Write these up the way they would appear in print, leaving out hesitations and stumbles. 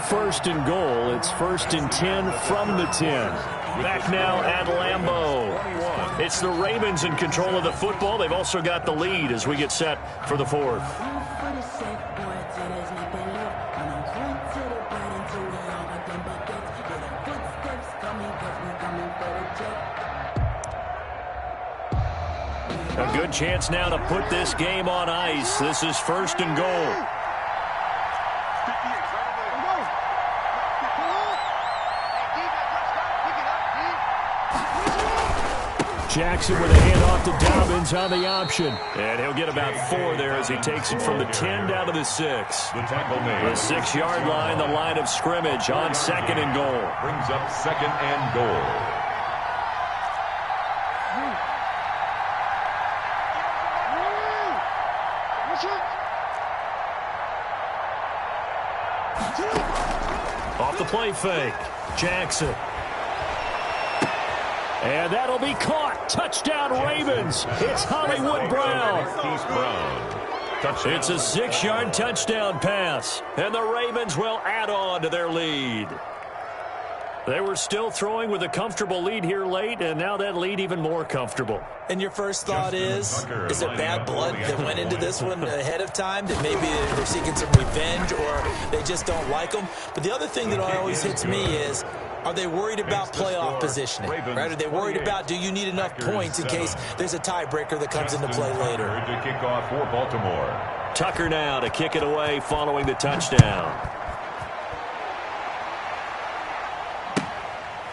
first and goal. It's 1st and 10 from the 10. Back now at Lambeau. It's the Ravens in control of the football. They've also got the lead as we get set for the 4th. A good chance now to put this game on ice. This is 1st and goal. Jackson with a handoff to Dobbins on the option. And he'll get about 4 there as he takes it from the 10 down to the 6. The 6-yard line, the line of scrimmage on 2nd and goal. Brings up 2nd and goal. Off the play fake. Jackson. And that'll be caught. Touchdown Ravens. It's Hollywood Brown. It's a 6-yard touchdown pass. And the Ravens will add on to their lead. They were still throwing with a comfortable lead here late, and now that lead even more comfortable. And your first thought is it bad blood that went into this one ahead of time, that maybe they're seeking some revenge or they just don't like them? But the other thing that always hits me is, are they worried about playoff positioning? Right? Are they worried about, do you need enough points in case there's a tiebreaker that comes into play later? To kick off for Baltimore. Tucker now to kick it away following the touchdown.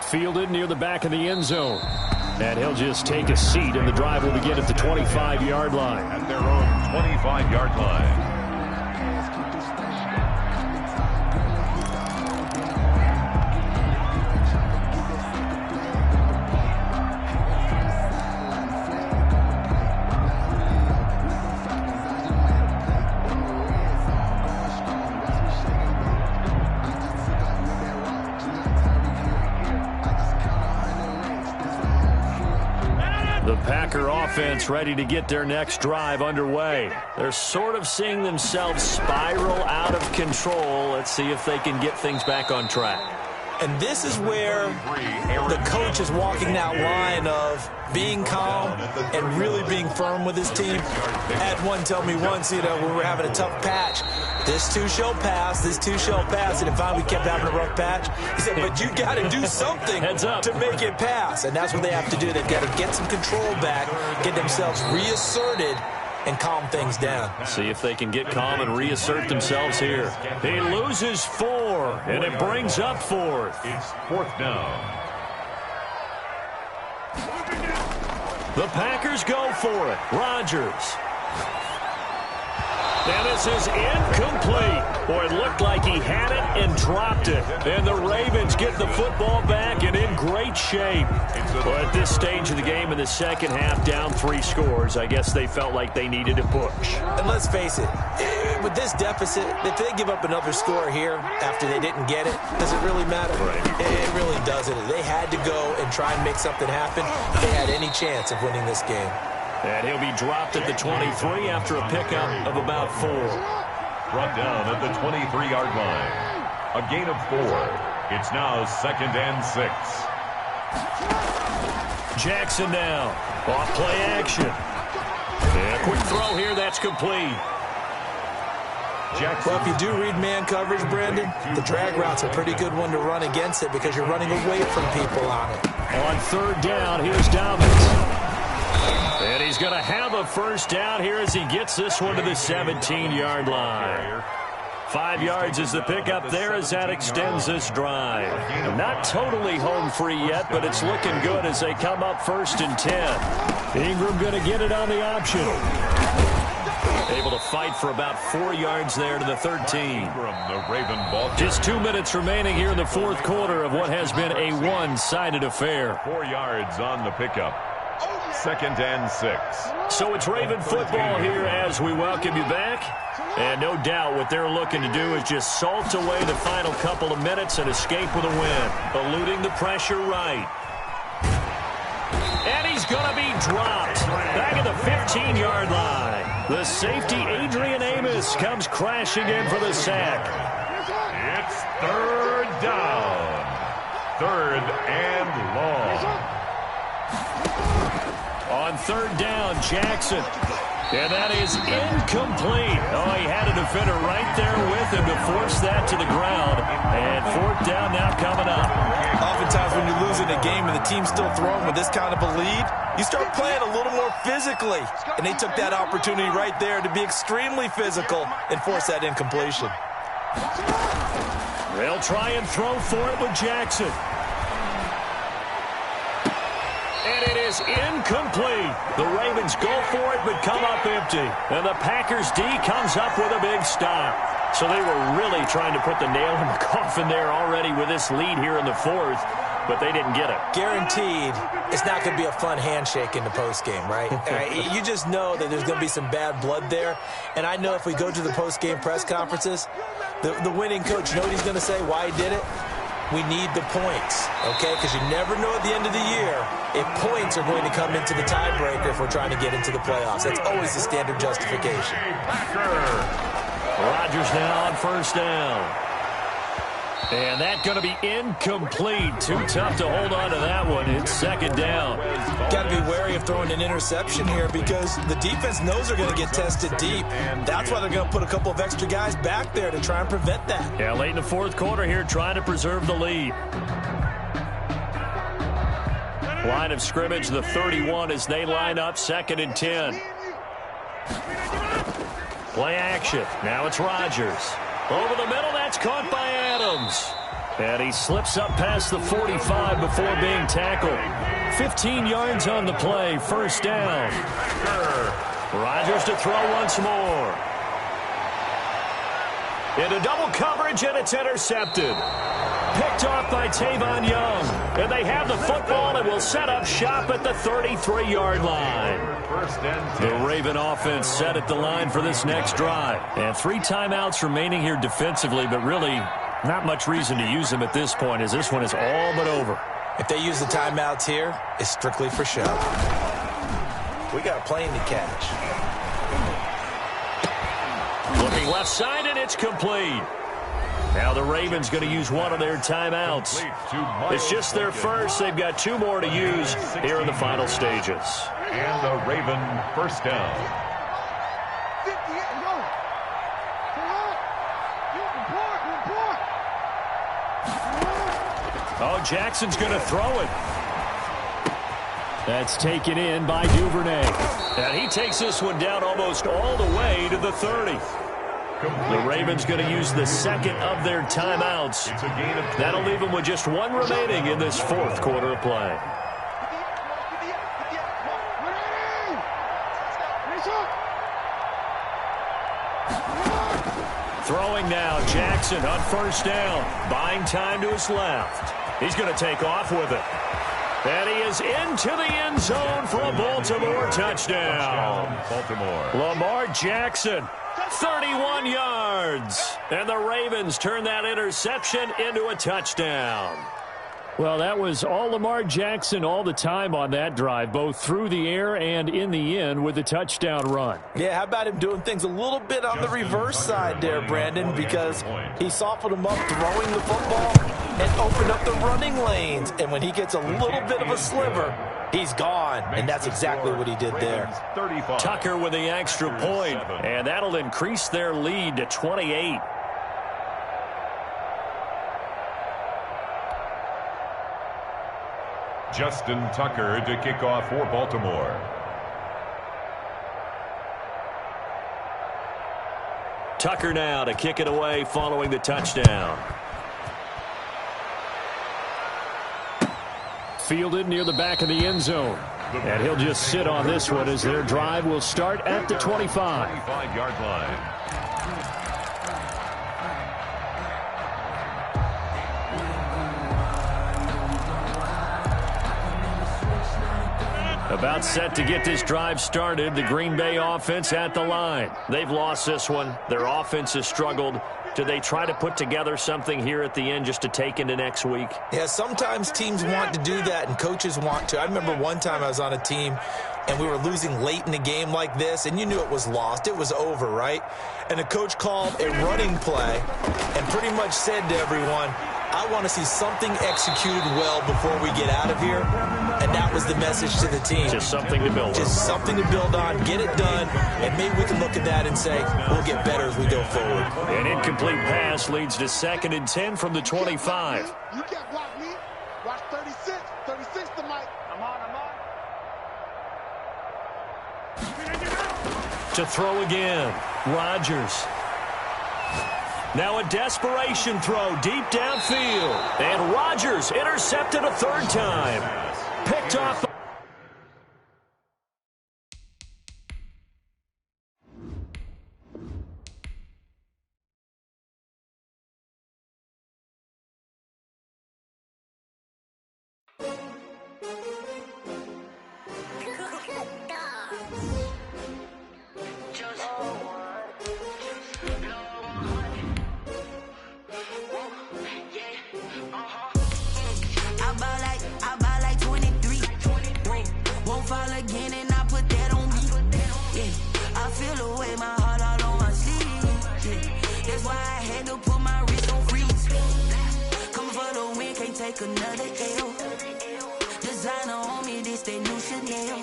Fielded near the back of the end zone. And he'll just take a seat, and the drive will begin at the 25-yard line. At their own 25-yard line. Packer offense ready to get their next drive underway. They're sort of seeing themselves spiral out of control. Let's see if they can get things back on track. And this is where the coach is walking that line of being calm and really being firm with his team. I had one tell me once, when we were having a tough patch, this too shall pass, this too shall pass. And if we kept having a rough patch, he said, but you got to do something to make it pass. And that's what they have to do. They've got to get some control back, get themselves reasserted, and calm things down. See if they can get calm and reassert themselves here. He loses 4, and it brings up 4th. It's 4th down. The Packers go for it. Rodgers. And this is incomplete. Boy, it looked like he had it and dropped it. And the Ravens get the football back and in great shape. But at this stage of the game in the second half, down 3 scores, I guess they felt like they needed to push. And let's face it, with this deficit, if they give up another score here after they didn't get it, does it really matter? Right. It really doesn't. They had to go and try and make something happen if they had any chance of winning this game. And he'll be dropped at the 23 after a pickup of about 4. Brought down at the 23-yard line. A gain of 4. It's now 2nd and 6. Jackson now. Off play action. And a quick throw here. That's complete. Jackson. Well, if you do read man coverage, Brandon, the drag route's a pretty good one to run against it because you're running away from people on it. On 3rd down, here's Dobbins. And he's going to have a first down here as he gets this one to the 17-yard line. 5 yards is the pickup there as that extends this drive. Not totally home free yet, but it's looking good as they come up 1st and 10. Ingram going to get it on the option. Able to fight for about 4 yards there to the 13. Just 2 minutes remaining here in the 4th quarter of what has been a one-sided affair. 4 yards on the pickup. 2nd and 6. So it's Raven football here as we welcome you back. And no doubt what they're looking to do is just salt away the final couple of minutes and escape with a win. Eluding the pressure right. And he's going to be dropped back at the 15-yard line. The safety, Adrian Amos, comes crashing in for the sack. It's 3rd down. 3rd and long. On 3rd down, Jackson. And that is incomplete. Oh, he had a defender right there with him to force that to the ground. And 4th down now coming up. Oftentimes when you're losing a game and the team's still throwing with this kind of a lead, you start playing a little more physically. And they took that opportunity right there to be extremely physical and force that incompletion. They'll try and throw for it with Jackson. And it is incomplete. The Ravens go for it but come up empty. And the Packers D comes up with a big stop. So they were really trying to put the nail in the coffin there already with this lead here in the 4th, but they didn't get it. Guaranteed it's not going to be a fun handshake in the postgame, right? You just know that there's going to be some bad blood there. And I know if we go to the postgame press conferences, the winning coach, you know what he's going to say, why he did it? We need the points, okay? Because you never know at the end of the year if points are going to come into the tiebreaker if we're trying to get into the playoffs. That's always the standard justification. Rodgers now on 1st down. And that's going to be incomplete. Too tough to hold on to that one. It's 2nd down. Got to be wary of throwing an interception here because the defense knows they're going to get tested deep. That's why they're going to put a couple of extra guys back there to try and prevent that. Yeah, late in the 4th quarter here, trying to preserve the lead. Line of scrimmage, the 31 as they line up 2nd and 10. Play action. Now it's Rodgers. Over the middle, that's caught by Adams. And he slips up past the 45 before being tackled. 15 yards on the play, 1st down. Rodgers to throw once more. Into double coverage, and it's intercepted. Picked off by Tavon Young. And they have the football and will set up shop at the 33-yard line. The Raven offense set at the line for this next drive. And 3 timeouts remaining here defensively, but really not much reason to use them at this point as this one is all but over. If they use the timeouts here, it's strictly for show. We got a plane to catch. Looking left side, and it's complete. Now the Ravens going to use one of their timeouts. It's just their first. They've got 2 more to use here in the final stages. And the Raven 1st down. Oh, Jackson's going to throw it. That's taken in by Duvernay. And he takes this one down almost all the way to the 30. The Ravens going to use the 2nd of their timeouts. That'll leave them with just 1 remaining in this 4th quarter of play. Throwing now, Jackson on 1st down. Buying time to his left. He's going to take off with it. And he is into the end zone for a Baltimore touchdown. Lamar Jackson, 31 yards. And the Ravens turn that interception into a touchdown. Well, that was all Lamar Jackson all the time on that drive, both through the air and in the end with a touchdown run. Yeah, how about him doing things a little bit on the reverse side there, Brandon, because he softened him up throwing the football and opened up the running lanes. And when he gets a little bit of a sliver, he's gone, and that's exactly what he did there. Tucker with the extra point, and that'll increase their lead to 28. Justin Tucker to kick off for Baltimore. Tucker now to kick it away following the touchdown. Fielded near the back of the end zone. And he'll just sit on this one as their drive will start at the 25. 25-yard line. About set to get this drive started. The Green Bay offense at the line. They've lost this one. Their offense has struggled. Do they try to put together something here at the end just to take into next week? Yeah, sometimes teams want to do that and coaches want to. I remember one time I was on a team and we were losing late in the game like this, and you knew it was lost. It was over, right? And the coach called a running play and pretty much said to everyone, I I want to see something executed well before we get out of here, and that was the message to the team. Just something to build on. Just something to build on, get it done, and maybe we can look at that and say we'll get better as we go forward. An incomplete pass leads to 2nd and 10 from the 25. You can't block me. Watch 36. 36 to Mike. I'm on. To throw again, Rodgers. Now a desperation throw deep downfield. And Rodgers intercepted a 3rd time. Picked off. Another L. Designer on me, this that new Chanel.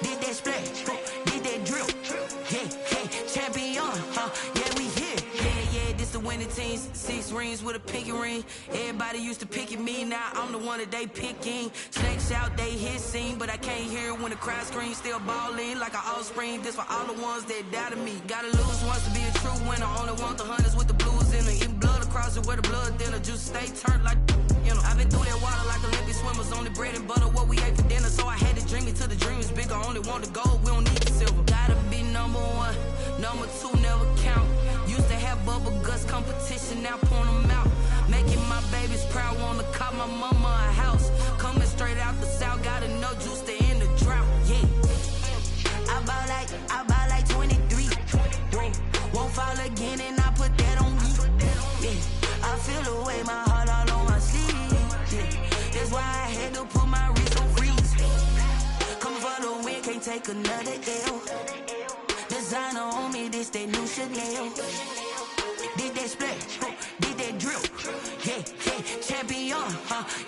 Did that splash, did that drill. Yeah, champion, yeah, we here. Yeah, this the winning teams. 6 rings with a pinky ring. Everybody used to picking me, now I'm the one that they picking. Snakes out, they hissing, but I can't hear when the crowd screams. Still balling like an offspring. This for all the ones that doubted me. Gotta lose once to be a true winner. Only want the hunters with the blues in them. Eating blood across it where the blood dinner. Juice stay turned like. You know, I've been through that water like Olympic swimmers. Only bread and butter, what we ate for dinner. So I had to dream it till the dream is bigger. Only want the gold, we don't need the silver. Gotta be number 1, number 2 never count. Used to have bubble guts competition, now point them out. Making my babies proud, wanna cop my mama a house. Coming straight out the south, gotta know juice to end the drought. Yeah, I buy like 23. Won't fall again, and I put that on me. Yeah, I feel the way my heart all on my sleeve. That's why I had to put my wrist on freeze. Coming for the win, can't take another L. Designer on me, this that new Chanel. Did that splash, did that drill. Yeah, champion,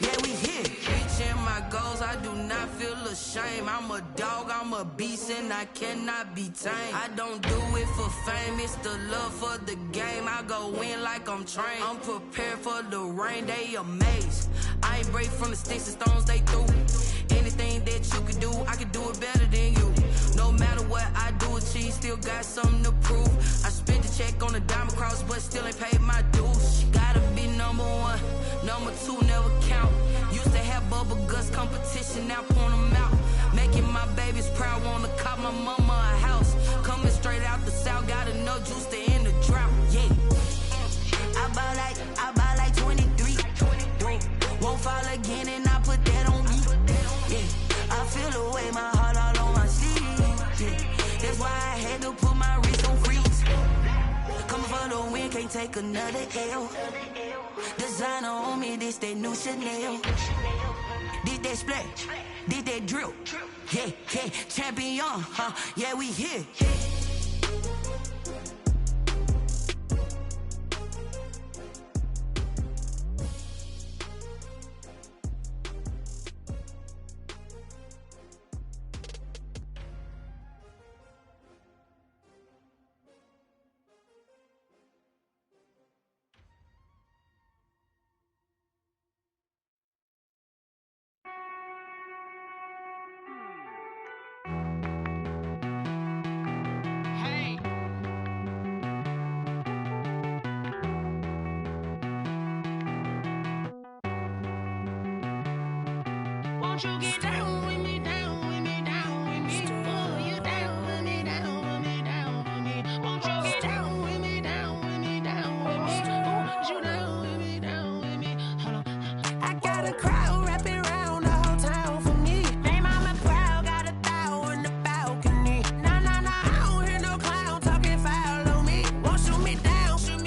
yeah, we here. Reaching my goals, I do not feel ashamed. I'm a dog, I'm a beast, and I cannot be tamed. I don't do it for fame, it's the love for the game. I go in like I'm trained. I'm prepared for the rain, they amazed. I ain't break from the sticks and stones they threw. Anything that you can do, I can do it better than you. No matter what I do, achieve, still got something to prove. I spent the check on the diamond cross, but still ain't paid my dues. Gotta be number 1, number 2 never count. Used to have bubble guts competition, now point them out. Making my babies proud, wanna cop my mama a house. Coming straight out the south, gotta know juice to end the drought. Yeah, I buy like 23. Won't fall again, and I put that on me. Yeah, I feel the way my heart all on my sleeve. Yeah, that's why I had to put my wrist on freeze. Coming for the win, can't take another L. Designer on me, this that new Chanel. Did that splash, did that drill. Yeah, champion, yeah, we here. Won't you get down with me, down with me, down with me? Oh, you down with me, down with me, down with me. Won't you get down with me, down with me, down with me? Oh, you down with me, down with me? Hold on. I got a crowd wrapping around the whole town for me. Hey, mama proud, got a thou in the balcony. Nah, I don't hear no clown talking foul on me. Won't shoot me down, send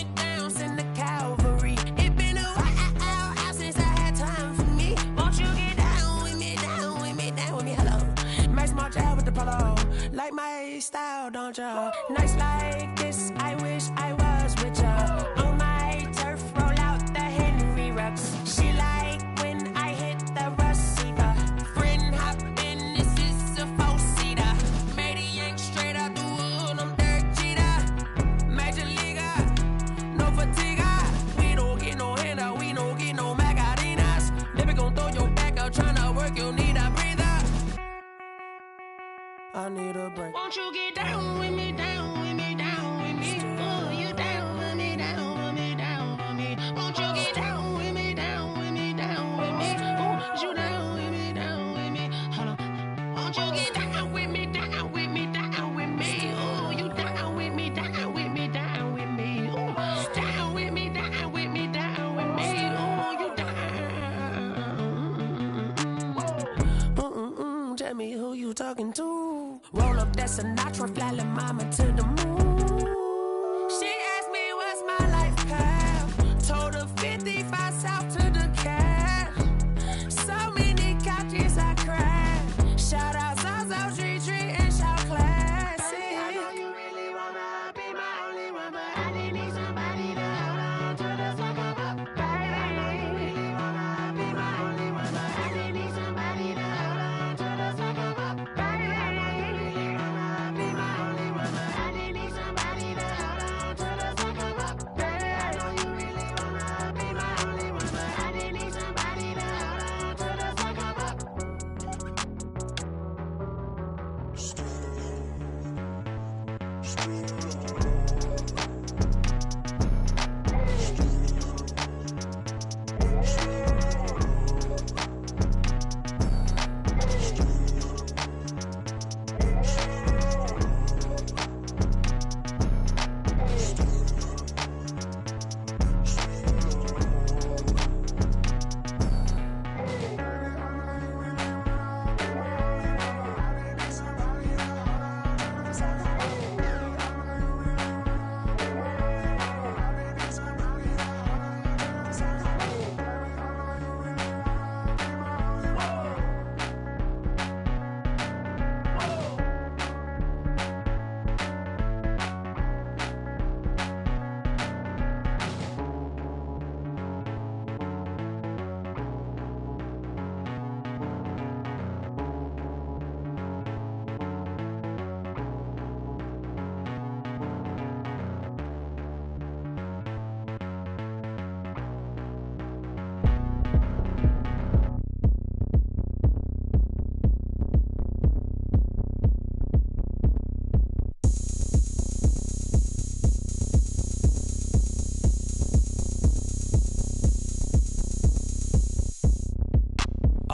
the cavalry. It been a while since I had time for me. Won't you get down with me, down with me, down with me? Hello. Max March out with the polo. Like my style, don't y'all? Nights like this, I wish I was with y'all. On my turf, roll out the Henry. talking to. Roll up that Sinatra, fly la mama to the moon. She asked me what's my life path. Told her 55 south to the cat. So many couches I cried. Shout out South Street and shout classic. I know you really wanna be my only one, but I didn't need somebody to hold on to the fuck up. Baby, I know you really wanna be my only one, but I didn't need somebody to hold on to the fuck up. Baby, I know you really wanna be my only one, but I didn't need somebody to hold on to the fuck up. Baby, I know you really wanna be my only one, but I didn't need somebody to hold on to the fuck up.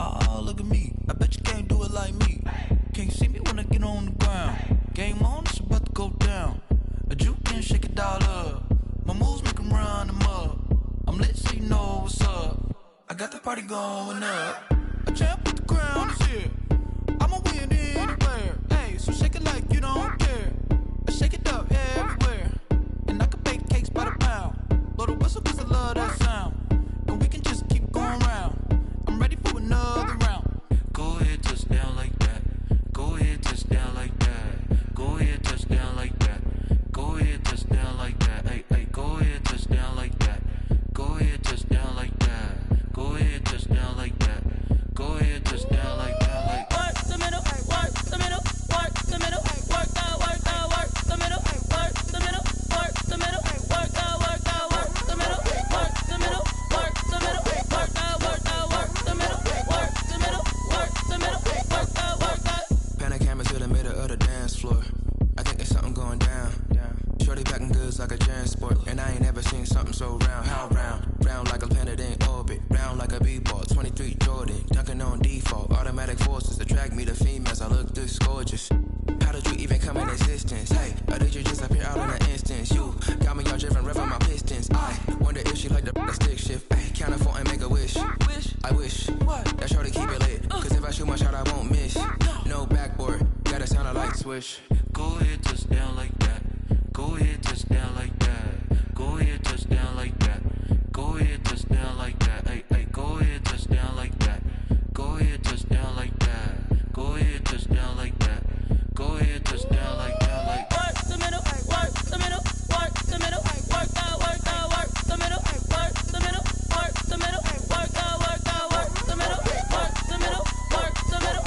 Oh, look at me. I bet you can't do it like me. Can't see me when I get on the ground. Game on, it's about to go down. A juke can shake it all up. My moves make 'em run them up. I'm lit so you know what's up. I got the party going up. A champ with the crown is here. I'ma win anywhere. Hey, so shake it like you don't care. I shake it up everywhere. And I can bake cakes by the pound. Blow the whistle 'cause I love that sound. And we can just keep going round. I'm ready for another round. Go ahead, touch down like that. Go ahead, touch down like that. Go ahead, touch down like that. Go ahead, touch down like that. Hey, hey, go ahead, touch down like that. Go ahead, touch down like that. Go ahead, touch down like that. Go ahead, touch down like that. Like work the middle, work the middle, work the middle, work the middle, work the middle, work the middle, work the middle, work the middle, work the middle, work the middle, work the middle, work the middle, work the middle, work the. Pan a camera to the middle of the dance floor. I think there's something going down. Shorty packing goods like a transport, and I ain't never seen something so round. How round? Round like a planet in orbit, round like a b-ball. 23 Jordan, dunking on default. Automatic forces attract me to females. I look this gorgeous. How did you even come in existence? Hey, or did you just appear out in an instance? You got me all driven, revving my pistons. I wonder if she like the stick shift. Hey, count it 4 and make a wish. I wish that shorty keep it lit. 'Cause if I shoot my shot, I won't miss. No backboard, gotta sound a light switch. go ahead, touch down like that. Go ahead, touch down like that. Go ahead, touch down like that. Go ahead, touch down like that. Hey, hey, go ahead, touch down like that. Go ahead, touch down like that. Go ahead, touch down like that. Go ahead, touch down like that. Like work the middle, work the middle, work the middle, work the middle, work the middle, work the middle, work the middle, work the middle, work the middle, work the middle,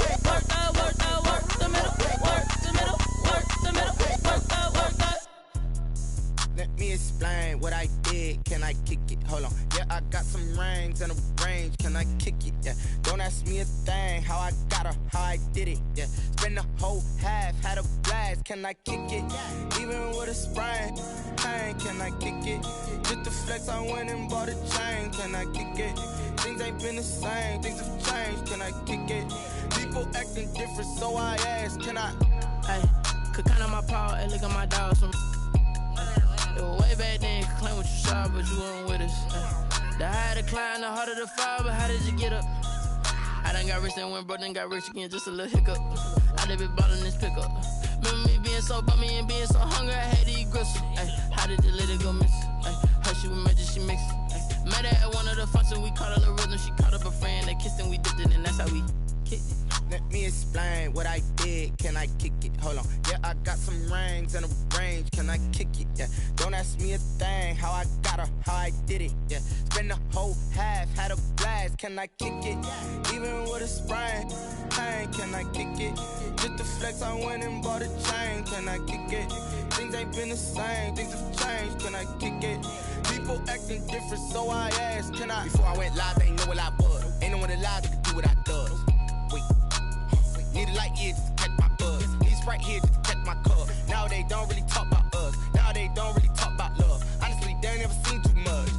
work the middle, work the middle, work the middle, work the middle, work the. Let me explain what I did. Can I kick it? Hold on. Yeah, I got some rings and a range. Can I kick it? Yeah. Don't ask me a thing. How I got her, how I did it. Yeah. Spend the whole half, had a blast. Can I kick it? Even with a sprain. Pain, can I kick it? Just the flex, I went and bought a chain. Can I kick it? Things ain't been the same. Things have changed. Can I kick it? People acting different, so I ask. Can I? Hey, could count on my power and look at my dogs from. It was way back then, you could claim what you saw, but you weren't with us. The higher the climb, the harder the fall, but how did you get up? I done got rich and went broke, then got rich again, just a little hiccup. I done been ballin' this pickup. Remember me being so bummy and being so hungry, I had to eat gristle. Ay, how did the lady go miss? Ay, her she was magic, she mixed. Ay, met her at one of the functions, we caught her the rhythm. She caught up a friend, they kissed and we dipped it, and that's how we kicked it. Let me explain what I did. Can I kick it? Hold on. Yeah, I got some rings and a range. Can I kick it? Yeah. Don't ask me a thing. How I got her, how I did it. Yeah. Spend the whole half, had a blast. Can I kick it? Even with a sprain, pain. Can I kick it? Just to flex, I went and bought a chain. Can I kick it? Things ain't been the same. Things have changed. Can I kick it? People acting different, so I asked. Can I? Before I went live, they ain't know what I was. Ain't no one alive that could do what I does. Need a light year just to catch my buzz. Need a Sprite here just to catch my cup. Now they don't really talk about us. Now they don't really talk about love. Honestly, they ain't never seen too much.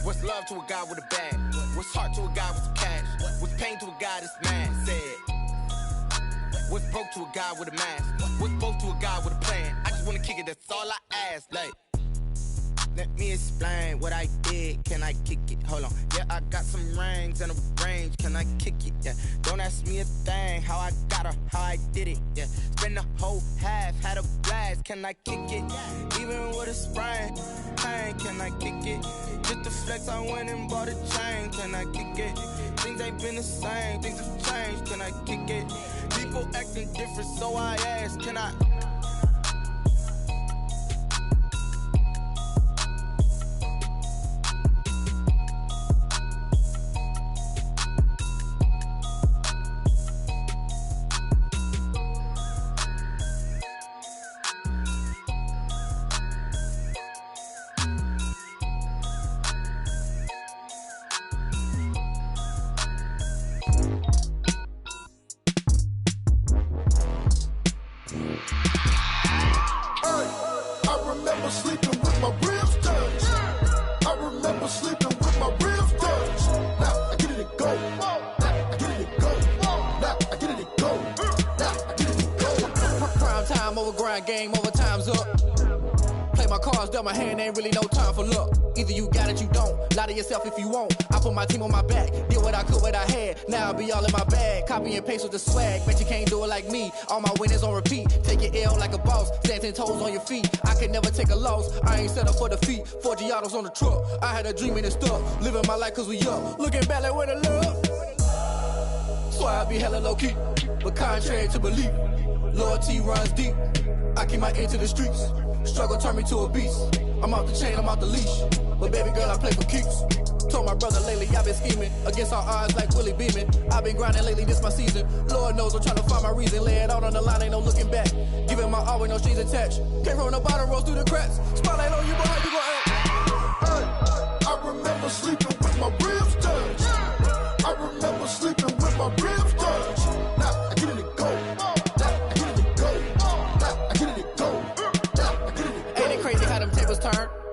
What's love to a guy with a bag? What's heart to a guy with some cash? What's pain to a guy that's mad? Said. What's broke to a guy with a mask? What's both to a guy with a plan? I just wanna kick it, that's all I ask. Like, let me explain what I did. Can I kick it? Hold on. Yeah, I got some rings and a range. Can I kick it? Yeah. Don't ask me a thing. How I got her, how I did it. Yeah. Spend the whole half, had a blast. Can I kick it? Even with a sprain, pain. Can I kick it? Just to flex, I went and bought a chain. Can I kick it? Things ain't been the same. Things have changed. Can I kick it? People acting different, so I asked. Can I? Game over, time's up. Play my cards, dealt my hand, ain't really no time for luck. Either you got it, you don't. Lie to yourself if you won't. I put my team on my back, did what I could, what I had. Now I'll be all in my bag, copy and paste with the swag. Bet you can't do it like me. All my winners on repeat. Take your L like a boss, stand 10 toes on your feet. I can never take a loss. I ain't set up for defeat. 4 Giottos on the truck. I had a dream and it stuck. Living my life cause we up. Looking back like where the love. So I be hella low key, but contrary to belief, loyalty runs deep. I keep my ear to the streets. Struggle turned me to a beast. I'm off the chain, I'm off the leash. But baby girl, I play for keeps. Told my brother lately, I've been scheming against all odds like Willie Beeman. I've been grinding lately, this my season. Lord knows I'm trying to find my reason. Lay it out on the line, ain't no looking back. Giving my all with no strings attached. Can't roll no bottom, rolls through the cracks. Spotlight on you, but how you gon' act? Hey, I remember sleeping with my ribs touched. I remember sleeping with my ribs touched. Now I get it to go.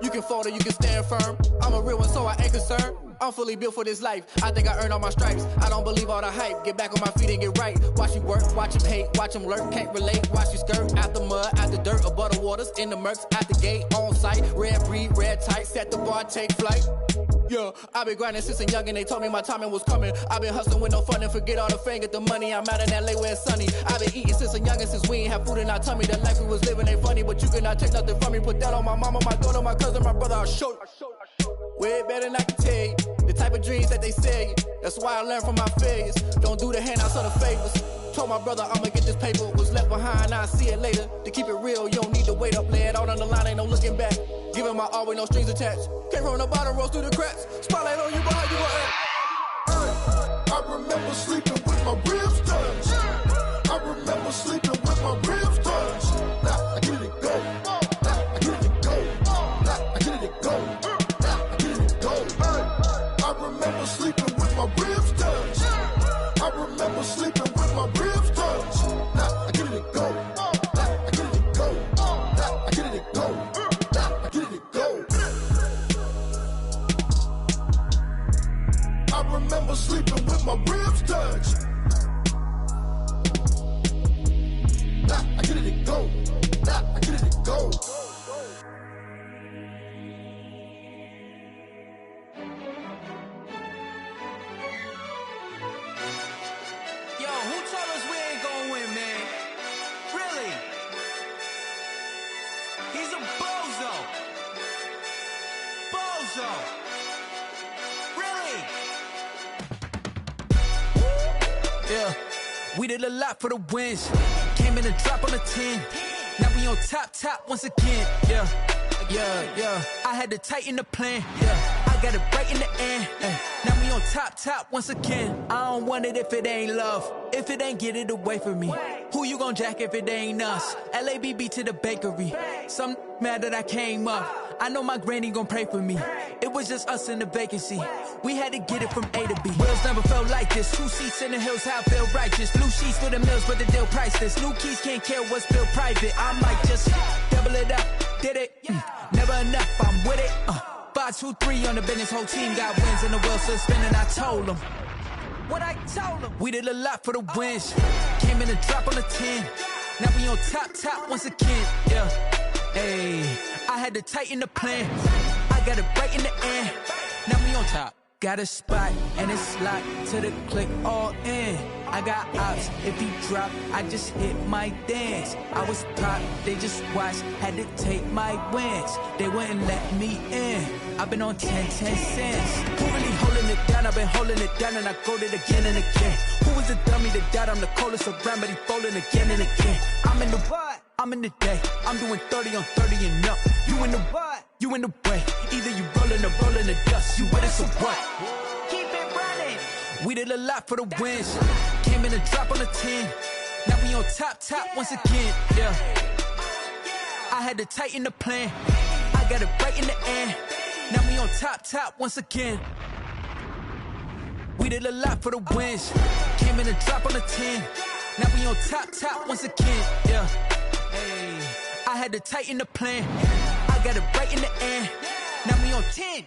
You can fold or you can stand firm. I'm a real one, so I ain't concerned. I'm fully built for this life. I think I earned all my stripes. I don't believe all the hype. Get back on my feet and get right. Watch you work, watch him hate, watch him lurk. Can't relate, watch you skirt. Out the mud, out the dirt, above the waters, in the murks, out the gate, on site. Red breed, red tight, set the bar, take flight. Yeah, I've been grinding since a young and they told me my timing was coming. I've been hustling with no fun and forget all the fame, get the money. I'm out in LA where it's sunny. I've been eating since a young and since we ain't have food in our tummy. The life we was living ain't funny, but you cannot take nothing from me. Put that on my mama, my daughter, my cousin, my brother, I'll show you. Way better than I can tell you. The type of dreams that they sell you. That's why I learned from my failures. Don't do the handouts or the favors. Told my brother I'ma get this paper. Was left behind, I'll see it later. To keep it real, you don't need to wait up. Lay it out on the line, ain't no looking back. Giving my all with no strings attached. Can't roll no bottom, rolls through the cracks. Spotlight on you, but how you gon' act? Hey, I remember sleeping with my ribs touched. I remember sleeping with my ribs touched. Now I get it to go. Now I get it to go. Now I get it to go. Now I get it to go. Hey, I remember sleeping with my ribs touched. I remember sleeping with my ribs touched. Now I get it to go. Now I get it to go. Now I get it to go. Now I get it to go. I remember sleeping with my ribs touched. Now I get it to go. Now I get it to go. We did a lot for the wins. Came in a drop on a 10. Now we on top once again. Yeah. I had to tighten the plan. Yeah. I got it right in the end. Now we on top once again. I don't want it if it ain't love. If it ain't, get it away from me. Who you gon' jack if it ain't us? LABB to the bakery. Some mad that I came up. I know my granny gon' pray for me. It was just us in the vacancy. We had to get it from A to B. Wheels never felt like this. 2 seats in the hills, how I feel righteous. Blue sheets for the mills, but the deal priceless. New keys can't care what's built private. I might just double it up. Did it? Never enough, I'm with it. 5, 2, 3 on the business. Whole team got wins and the wheels still spinning. I told them what I told them. We did a lot for the wins. Came in a drop on a 10. Now we on top once again. Yeah. Hey, I had to tighten the plan. I got it right in the end. Now we on top. Got a spot and it's locked to the click all in. I got ops, if he drop, I just hit my dance. I was pop, they just watched, had to take my wins. They wouldn't let me in. I've been on 10 cents. Who really holding it down? I've been holding it down and I go it again and again. Who was the dummy that died? I'm the coldest around, but he folding again and again. I'm in the what? I'm in the day. I'm doing 30 on 30 and up. You in the what? You in the way. Either you rolling or rolling the dust. You with us or what? Keep it running. We did a lot for the wins. Came in a drop on a 10. Now we on top once again. Yeah. I had to tighten the plan. I got it right in the end. Now we on top once again. We did a lot for the wins. Came in a drop on a 10. Now we on top once again. Yeah. Hey, I had to tighten the plan. I got it right in the end. Now we on 10.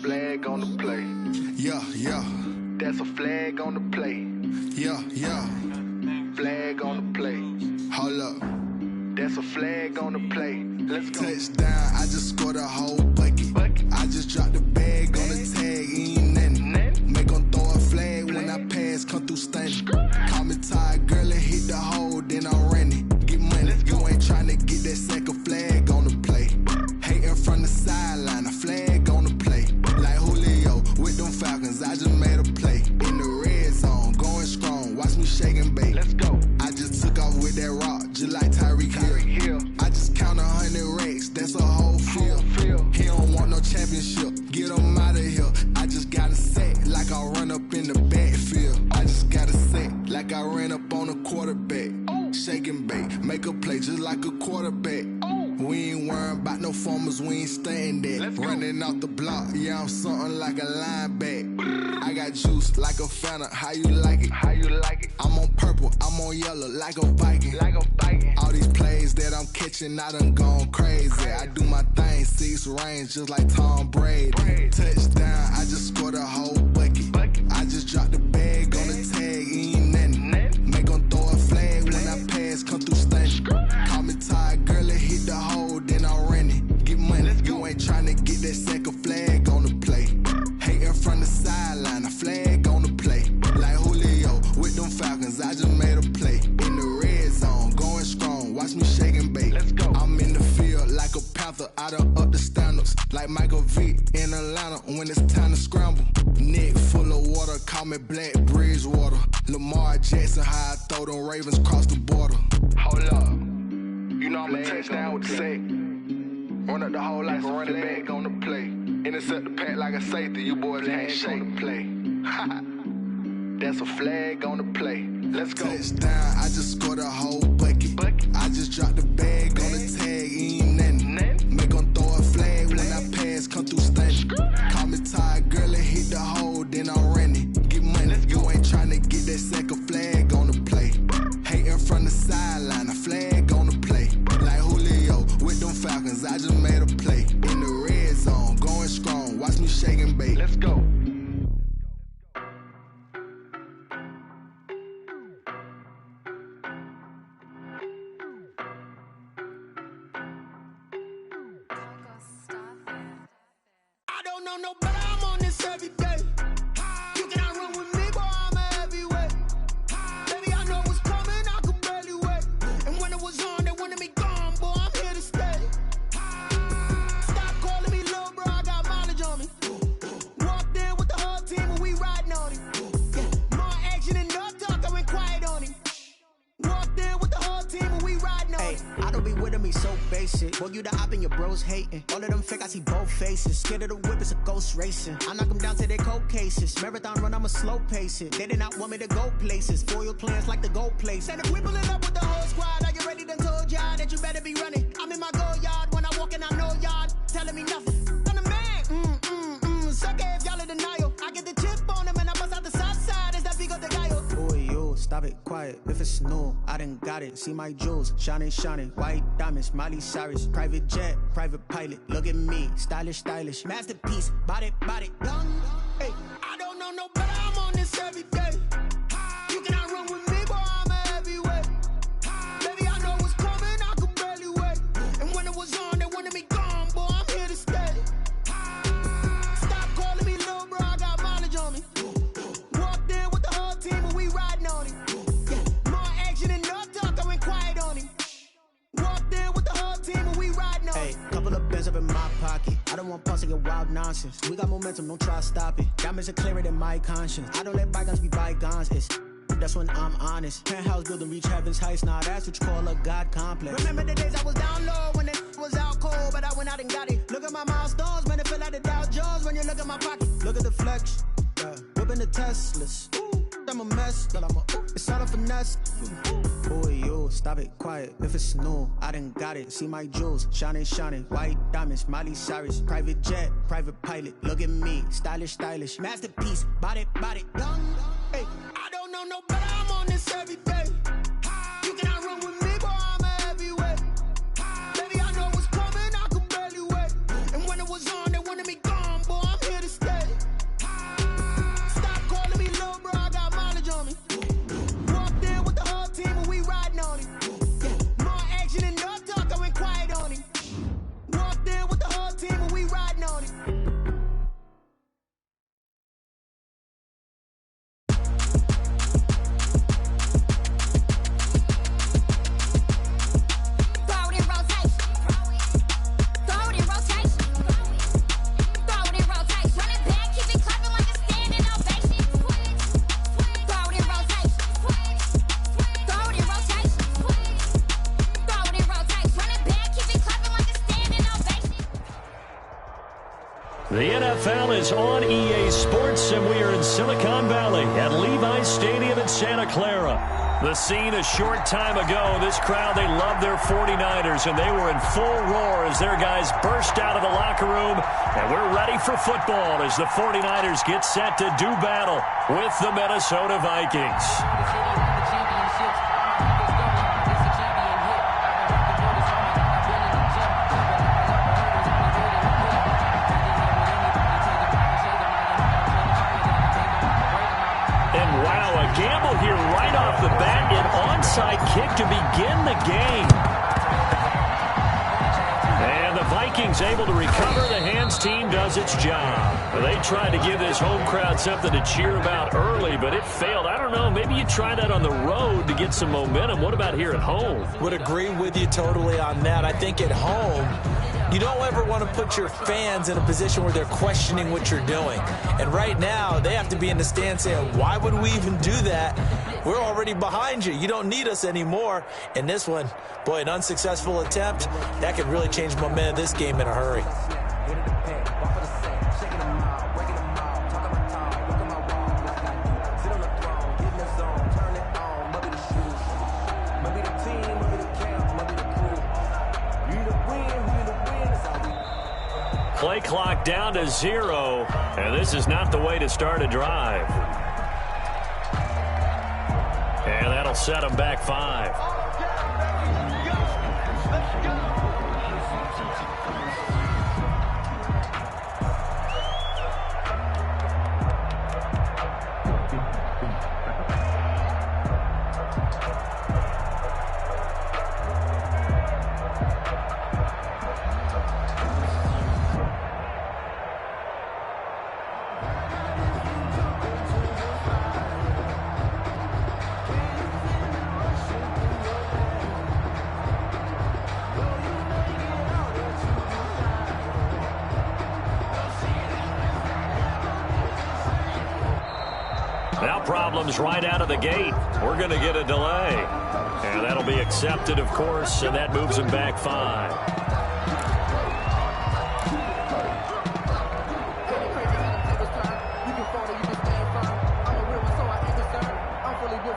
Flag on the play. Yeah. That's a flag on the play. Yeah. Flag on the play. Hold up. That's a flag on the play. Let's go. Touchdown, I just scored a whole bucket. I just dropped the bag on the tag, ain't nothing. Make 'em throw a flag when I pass, come through stunning. Call me tired, girl, and hit the hole, then I'm running. Get money, you ain't tryna get that second flag on the play. Hating from the sideline, a flag on the play. Like Julio with them Falcons, I just made a play. In the red zone, going strong, watch me shake and bake. Let's go. I just took off with that rock, just like Tyreek Hill. I just count 100 racks, that's a whole field. He don't want no championship, get him out of here. I just got a set, like I run up in the backfield. I just got a set, like I ran up on a quarterback. Shake and bake, make a play just like a quarterback. We ain't worrying about no formers, we ain't staying there. Running off the block, yeah, I'm something like a linebacker. I got juice like a Fanta, how you like it? I'm on purple, I'm on yellow, like a Viking. All these plays that I'm catching, I done gone crazy. I do my thing, 6 range, just like Tom Brady. Touchdown, I just scored a whole bucket. I just dropped the bag on the tag, ain't nothing. Make 'em throw a flag when I pass, come through stunning. Call me tired, girl, and hit the hole, then I'm running. Get money, you ain't tryna get that second flag on the play. Hating from the sideline, a flag on the play. Like Julio with them Falcons, I just made a play. In the red zone, going strong, watch me shake and bake. Let's go. I'm in the field like a Panther, I done up the standards. Like Michael Vick in Atlanta when it's time to scramble. Neck full of water, call me Black Bridgewater. Lamar Jackson, how I throw them Ravens cross the border. Hold up. You know I'm a touchdown with the sack. Run up the hole like a running back on the play. Intercept the pack like a safety. You boys can't shake the play. That's a flag on the play. Let's go. Touchdown, I just scored a whole bucket. I just dropped the bag on the tag, ain't nothing. Make 'em throw a flag when I pass, come through stunning. Call me tired, girl, and hit the hole, then I'm running. Get money, you ain't tryna get that second flag on the play. Hating from the sideline, a flag on the play. Like Julio with them Falcons, I just made a play. In the red zone, going strong, watch me shake and bake. Let's go. Boy, you the op and your bros hating. All of them fake, I see both faces. Scared of the whip, it's a ghost racing. I knock them down to their cold cases. Marathon run, I'ma slow pace it. They did not want me to go places. Foil plans like the gold place. And if we pulling up with the whole squad, are you ready? Done told y'all that you better be running. I'm in my go yard. When I walk in, I know y'all telling me nothing. I'm the man. Suck it if y'all in denial. I get the chip on them and I bust out the south side. Is that Vigo the guy? Boy, yo, stop it, quiet. If it's new, I done got it. See my jewels, shining, shining. White diamonds, Miley Cyrus. Private jet, private pilot. Look at me, stylish, stylish. Masterpiece, body, young. Hey, I don't know no better. I'm on this every day. You cannot run with me, boy. I'm a heavyweight. Baby, I know what's coming. I could barely wait. And when it was on, they wanted me gone, boy. I'm here to stay. Stop calling me little bro. I got mileage on me. Walked in with the whole team and we riding on him. Yeah, more action and no talk. I went quiet on him. Walked in with the whole team and we riding on him. Hey, couple of bands up in my pocket. I don't want pause to get wild nonsense. We got momentum, don't try to stop it. Diamonds are clearer than my conscience. I don't let bygones be bygones. That's when I'm honest. Penthouse building reach heaven's heights. Nah, that's what you call a God complex. Remember the days I was down low when it was out cold, but I went out and got it. Look at my milestones, man, it feel like the Dow Jones when you look at my pocket. Look at the flex, whipping the Teslas. I'm a mess, but it's all a finesse. Boy, yo, stop it, quiet. If it's new, I done got it. See my jewels, shining, shining. White diamonds, Miley Cyrus. Private jet, private pilot. Look at me, stylish, stylish. Masterpiece, body, young. Hey, I don't know no better. I'm on this every day. You cannot run with me, boy. I'm a heavyweight. Baby, I know what's coming. I could barely wait. And when it was on, they wanted me gone, boy. I'm here to stay. Stop calling me little bro. I got mileage on me. Walked in with the whole team and we riding on him. Yeah, more action and no talk. I went quiet on him. Walked in with the whole team and we riding on him. The NFL is on EA Sports, and we are in Silicon Valley at Levi's Stadium in Santa Clara. The scene a short time ago, this crowd, they love their 49ers, and they were in full roar as their guys burst out of the locker room. And we're ready for football as the 49ers get set to do battle with the Minnesota Vikings. Gamble here right off the bat, an onside kick to begin the game. And the Vikings able to recover. The hands team does its job. They tried to give this home crowd something to cheer about early, but it failed. I don't know, maybe you try that on the road to get some momentum. What about here at home? Would agree with you totally on that. I think at home, you don't ever want to put your fans in a position where they're questioning what you're doing. And right now, they have to be in the stand saying, why would we even do that? We're already behind you. You don't need us anymore. And this one, boy, an unsuccessful attempt, that could really change momentum of this game in a hurry. Play clock down to 0, and this is not the way to start a drive. And that'll set them back 5. Now problems right out of the gate. We're going to get a delay. And that'll be accepted, of course, and that moves him back 5.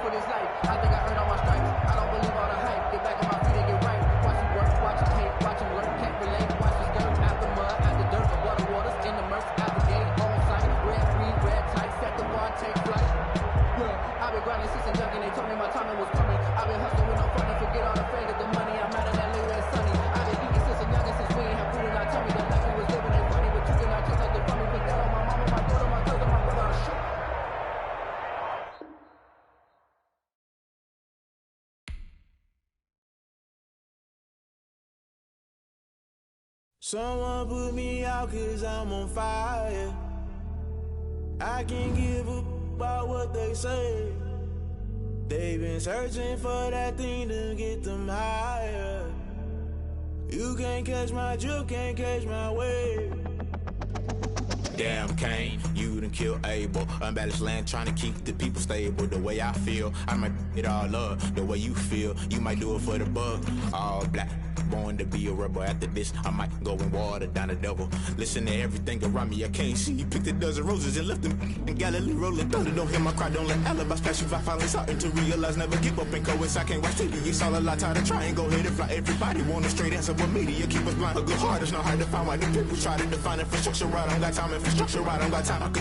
for this life. I think I earned all my stripes. I don't believe all the hype. Get back on my feet and get right. Watch him work, watch him hate, watch him work, can't relate. Watch his skirt out the mud, out the dirt, above the waters, in the murk, out the gate, on sight. Red, green, red, tight, set the bar, take flight. Yeah, I've been grinding since a youngin'. They told me my timing was coming. I've been hustling with no funding, forget all the fame, get the money. I'm out of that Lou and Sunny. I've been eating since a youngin', since we ain't have food and I tell me the life we was living ain't funny, but you cannot take nothing from me. Put that on my mama, my daughter, my cousin, my brother, I shoot. Someone put me out 'cause I'm on fire. I can't give a about what they say. They've been searching for that thing to get them higher. You can't catch my drift, can't catch my wave. Damn, Kane, you done killed Abel. Unbalanced land, trying to keep the people stable. The way I feel, I might it all up. The way you feel, you might do it for the bug. All black, born to be a rebel. After this, I might go and water down the devil. Listen to everything around me, I can't see. Picked a dozen roses and left them in Galilee rolling thunder. Don't hear my cry, don't let alibis pass you. I finally starting to realize, never give up and coincide. I can't watch TV, it's all a lot. Time to try and go ahead and fly. Everybody want a straight answer, but media keep us blind. A good heart is not hard to find. Why the people try to define infrastructure right? I don't got time, infrastructure right, I don't got time. I could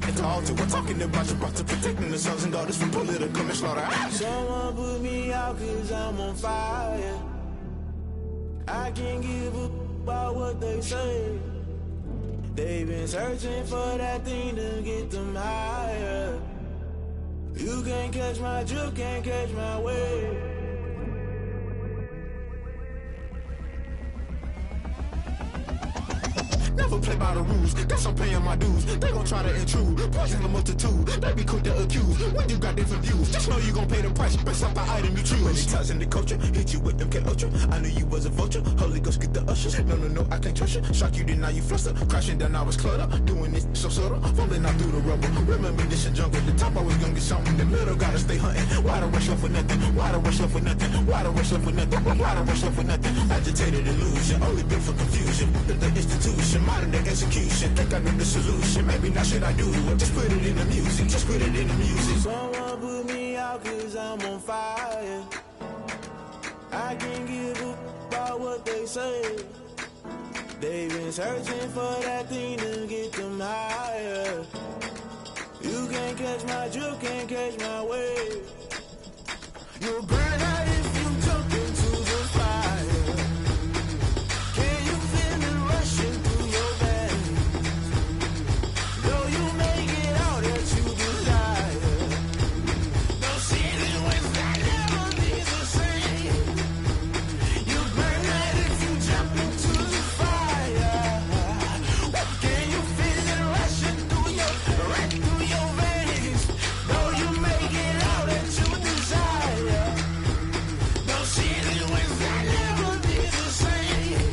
it's all to we're talking about you, about to protecting the sons and daughters from political manslaughter. Someone put me out 'cause I'm on fire. I can't give a about what they say. They've been searching for that thing to get them higher. You can't catch my drift, can't catch my wave. Never play by the rules, guess I'm paying my dues. They gon' try to intrude, poison the multitude. They be quick to accuse, when you got different views. Just know you gon' pay the price, based off the item you choose. Many times in the culture, hit you with MK Ultra. I knew you was a vulture, Holy Ghost get the ushers. No, I can't trust you. Shock you, then now you fluster. Crashing down, I was cluttered. Doing this so subtle, falling out through the rubble. Remember this a jungle, the top always gonna get something. The middle gotta stay hunting. Why the rush left for nothing? Why the rush left for nothing? Why the rush left for nothing? Why the rush left for nothing? Agitated illusion, only built for confusion. The institution, modern day execution. Think I know the solution. Maybe not should I do it? Just put it in the music. Just put it in the music. Someone put me out 'cause I'm on fire. I can't give a about what they say. They've been searching for that thing to get them higher. You can't catch my drift, can't catch my wave. You'll burn out if you jump into the fire. Can you feel it rushing through your veins? Though you make it out that you desire. No ceiling wins that never be the same. You burn out if you jump into the fire. Can you feel it rushing through your veins? Though you make it out that you desire. No ceiling wins that never be the same.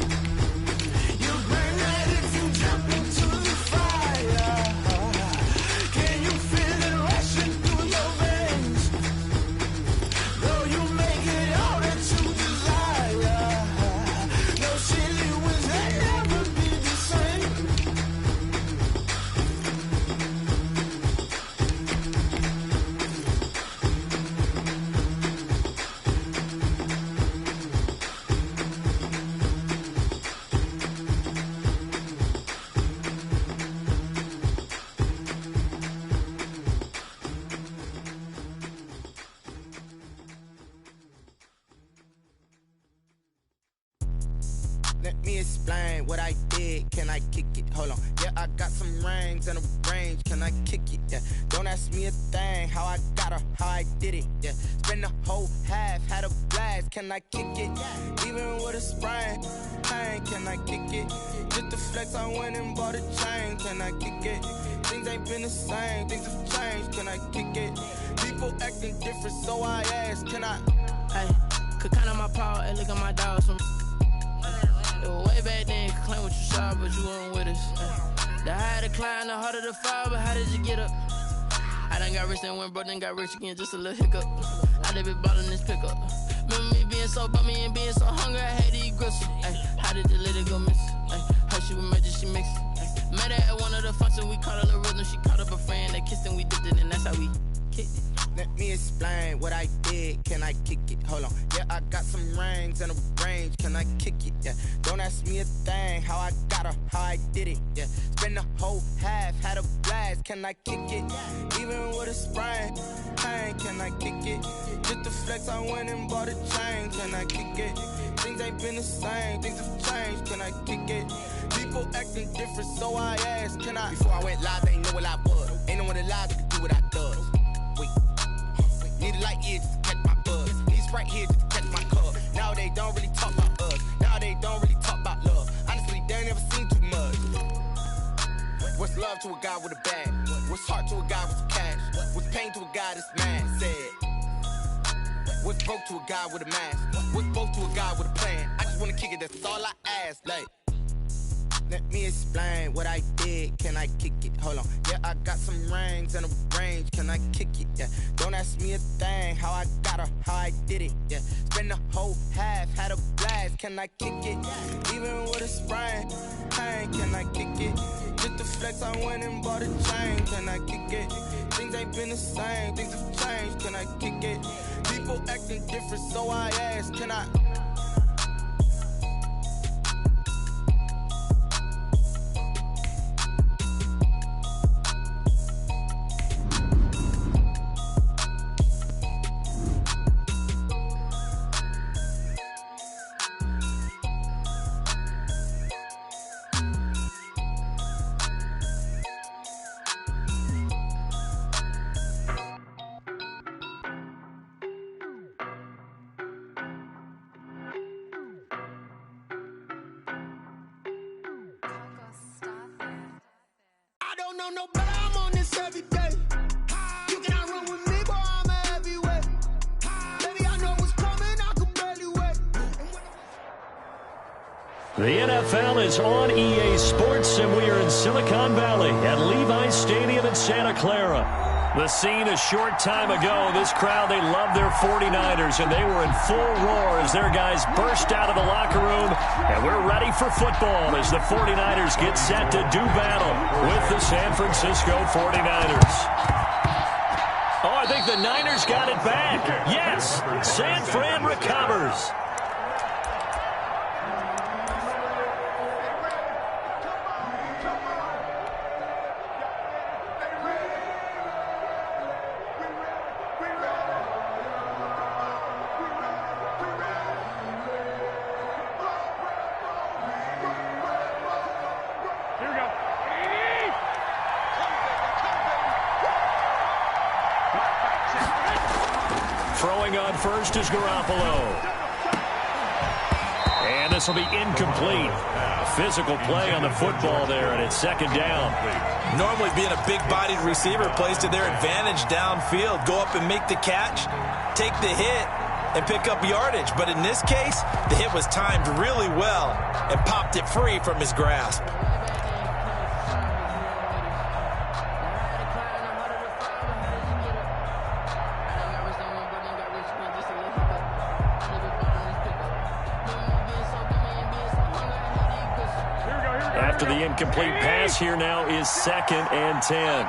You burn out if you jump into the fire. Can you feel it rushing through your veins? Though you make it out that you desire. No ceiling wins that never be the same. Let me explain what I did. Can I kick it? Hold on. Yeah, I got some rings and a range. Can I kick it? Yeah. Don't ask me a thing. How I got her, how I did it. Yeah. Spend the whole half, had a blast. Can I kick it? Even with a sprain, pain. Can I kick it? Just to flex, I went and bought a chain. Can I kick it? Things ain't been the same. Things have changed. Can I kick it? People acting different, so I ask. Can I? Hey, could count on my paw and look at my dogs from. It was way back then, could claim what you saw, but you weren't with us. The higher the climb, the harder the fall, but how did you get up? I done got rich and went broke, then got rich again, just a little hiccup. I done been ballin' this pickup. Remember me being so bummy and being so hungry, I had to eat gristle. How did the lady go miss? How she was magic, she mixed. Met her at one of the functions, we caught her the rhythm, she caught up a friend, they kissed and we dipped it, and that's how we kicked it. Let me explain what I kick it? Hold on. Yeah, I got some rings and a range. Can I kick it? Yeah. Don't ask me a thing. How I got her, how I did it. Yeah. Spend the whole half, had a blast. Can I kick it? Even with a sprain, pain. Can I kick it? Just the flex, I went and bought a chain. Can I kick it? Things ain't been the same. Things have changed. Can I kick it? People acting different, so I asked, can I? Before I went live, they ain't know what I was. Ain't no one alive that could do what I does. Wait. Need a light here just to catch my buzz. Need Sprite here just to catch my cup. Now they don't really talk about us. Now they don't really talk about love. Honestly, they ain't never seen too much. What's love to a guy with a bag? What's heart to a guy with some cash? What's pain to a guy that's mad? Said. What's broke to a guy with a mask? What's both to a guy with a plan? I just wanna kick it, that's all I ask. Like, let me explain what I did. Can I kick it? Hold on. Yeah, I got some rings and a range. Can I kick it? Yeah. Don't ask me a thing. How I got her, how I did it. Yeah. Spend the whole half, had a blast. Can I kick it? Even with a sprain, pain. Can I kick it? Just the flex, I went and bought a chain. Can I kick it? Things ain't been the same. Things have changed. Can I kick it? People acting different, so I ask, can I? No better, I'm on this every day. You cannot run with me, boy, I'm a heavyweight. Baby, I know what's coming, I can barely wait. The NFL is on EA Sports, and we are in Silicon Valley at Levi's Stadium in Santa Clara. The scene a short time ago, this crowd, they love their 49ers, and they were in full roar as their guys burst out of the locker room, and we're ready for football as the 49ers get set to do battle with the San Francisco 49ers. Oh, I think the Niners got it back. Yes, San Fran recovers. Throwing on first is Garoppolo. And this will be incomplete. A physical play on the football there, and it's second down. Normally being a big-bodied receiver plays to their advantage downfield. Go up and make the catch, take the hit, and pick up yardage. But in this case, the hit was timed really well and popped it free from his grasp. After the incomplete pass, here now is 2nd and 10.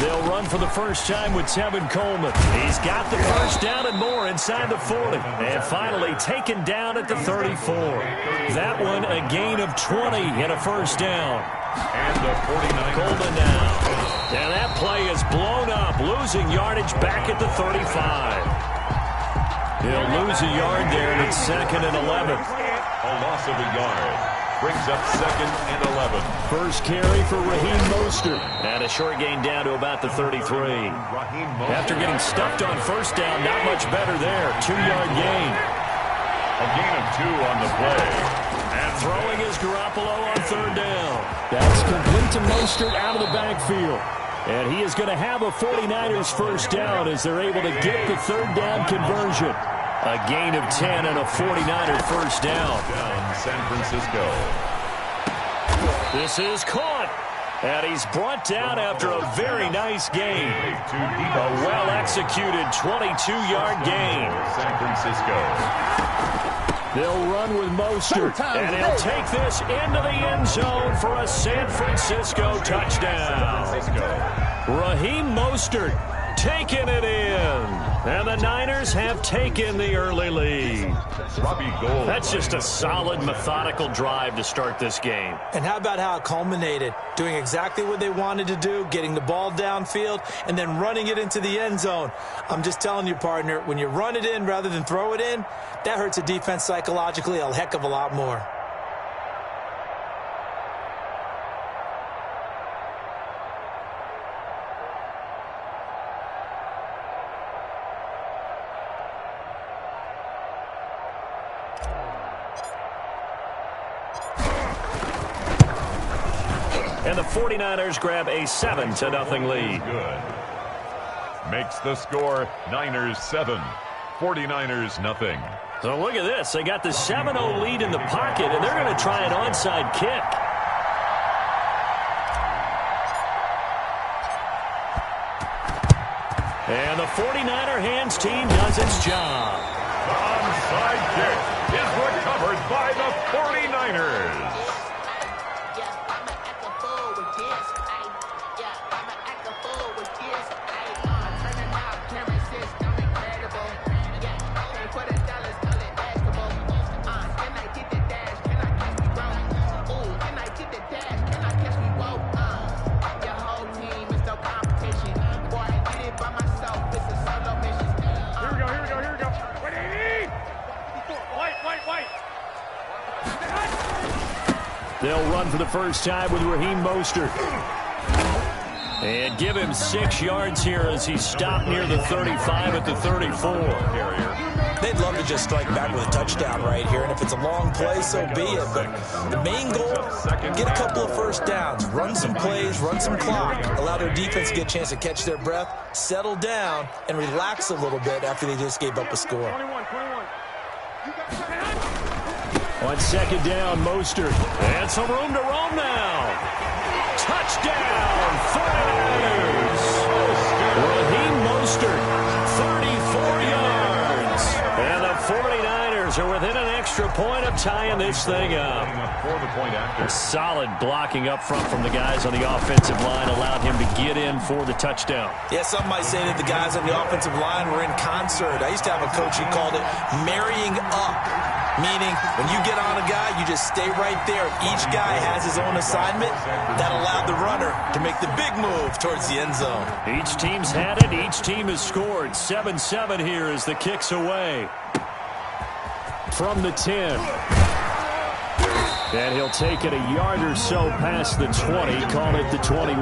They'll run for the first time with Tevin Coleman. He's got the first down and more inside the 40. And finally taken down at the 34. That one a gain of 20 and a first down. And the 49. Coleman now. And that play is blown up, losing yardage back at the 35. He'll lose a yard there, and it's 2nd and 11. A loss of a yard brings up 2nd and 11. First carry for Raheem Mostert. And a short gain down to about the 33. After getting stuffed on first down, not much better there. 2-yard gain. A gain of 2 on the play. And throwing is Garoppolo on 3rd down. That's complete to Mostert out of the backfield. And he is going to have a 49ers first down as they're able to get the 3rd down conversion. A gain of 10 and a 49er first down. San Francisco. This is caught. And he's brought down after a very nice gain. A well-executed 22-yard gain. San Francisco. They'll run with Mostert, and he'll take this into the end zone for a San Francisco touchdown. Raheem Mostert Taking it in. And the Niners have taken the early lead. That's just a solid, methodical drive to start this game. And how about how it culminated? Doing exactly what they wanted to do, getting the ball downfield, and then running it into the end zone. I'm just telling you, partner, when you run it in rather than throw it in, that hurts a defense psychologically a heck of a lot more. And the 49ers grab a 7-0 lead. Good. Makes the score Niners 7, 49ers nothing. So look at this. They got the 7-0 lead in the pocket, and they're going to try an onside kick. And the 49er hands team does its job. The onside kick is recovered by the 49ers. They'll run for the first time with Raheem Mostert. And give him 6 yards here as he stopped near the 35 at the 34. They'd love to just strike back with a touchdown right here, and if it's a long play, so be it. But the main goal, get a couple of first downs, run some plays, run some clock, allow their defense to get a chance to catch their breath, settle down, and relax a little bit after they just gave up a score. On second down, Mostert. And some room to roam now. Touchdown, 49ers. Raheem Mostert, 34 yards. And the 49ers are within an extra point of tying this thing up. Solid blocking up front from the guys on the offensive line allowed him to get in for the touchdown. Yeah, some might say that the guys on the offensive line were in concert. I used to have a coach who called it marrying up. Meaning, when you get on a guy, you just stay right there. Each guy has his own assignment. That allowed the runner to make the big move towards the end zone. Each team's had it. Each team has scored. 7-7 here as the kick's away. From the 10. And he'll take it a yard or so past the 20. Call it the 21.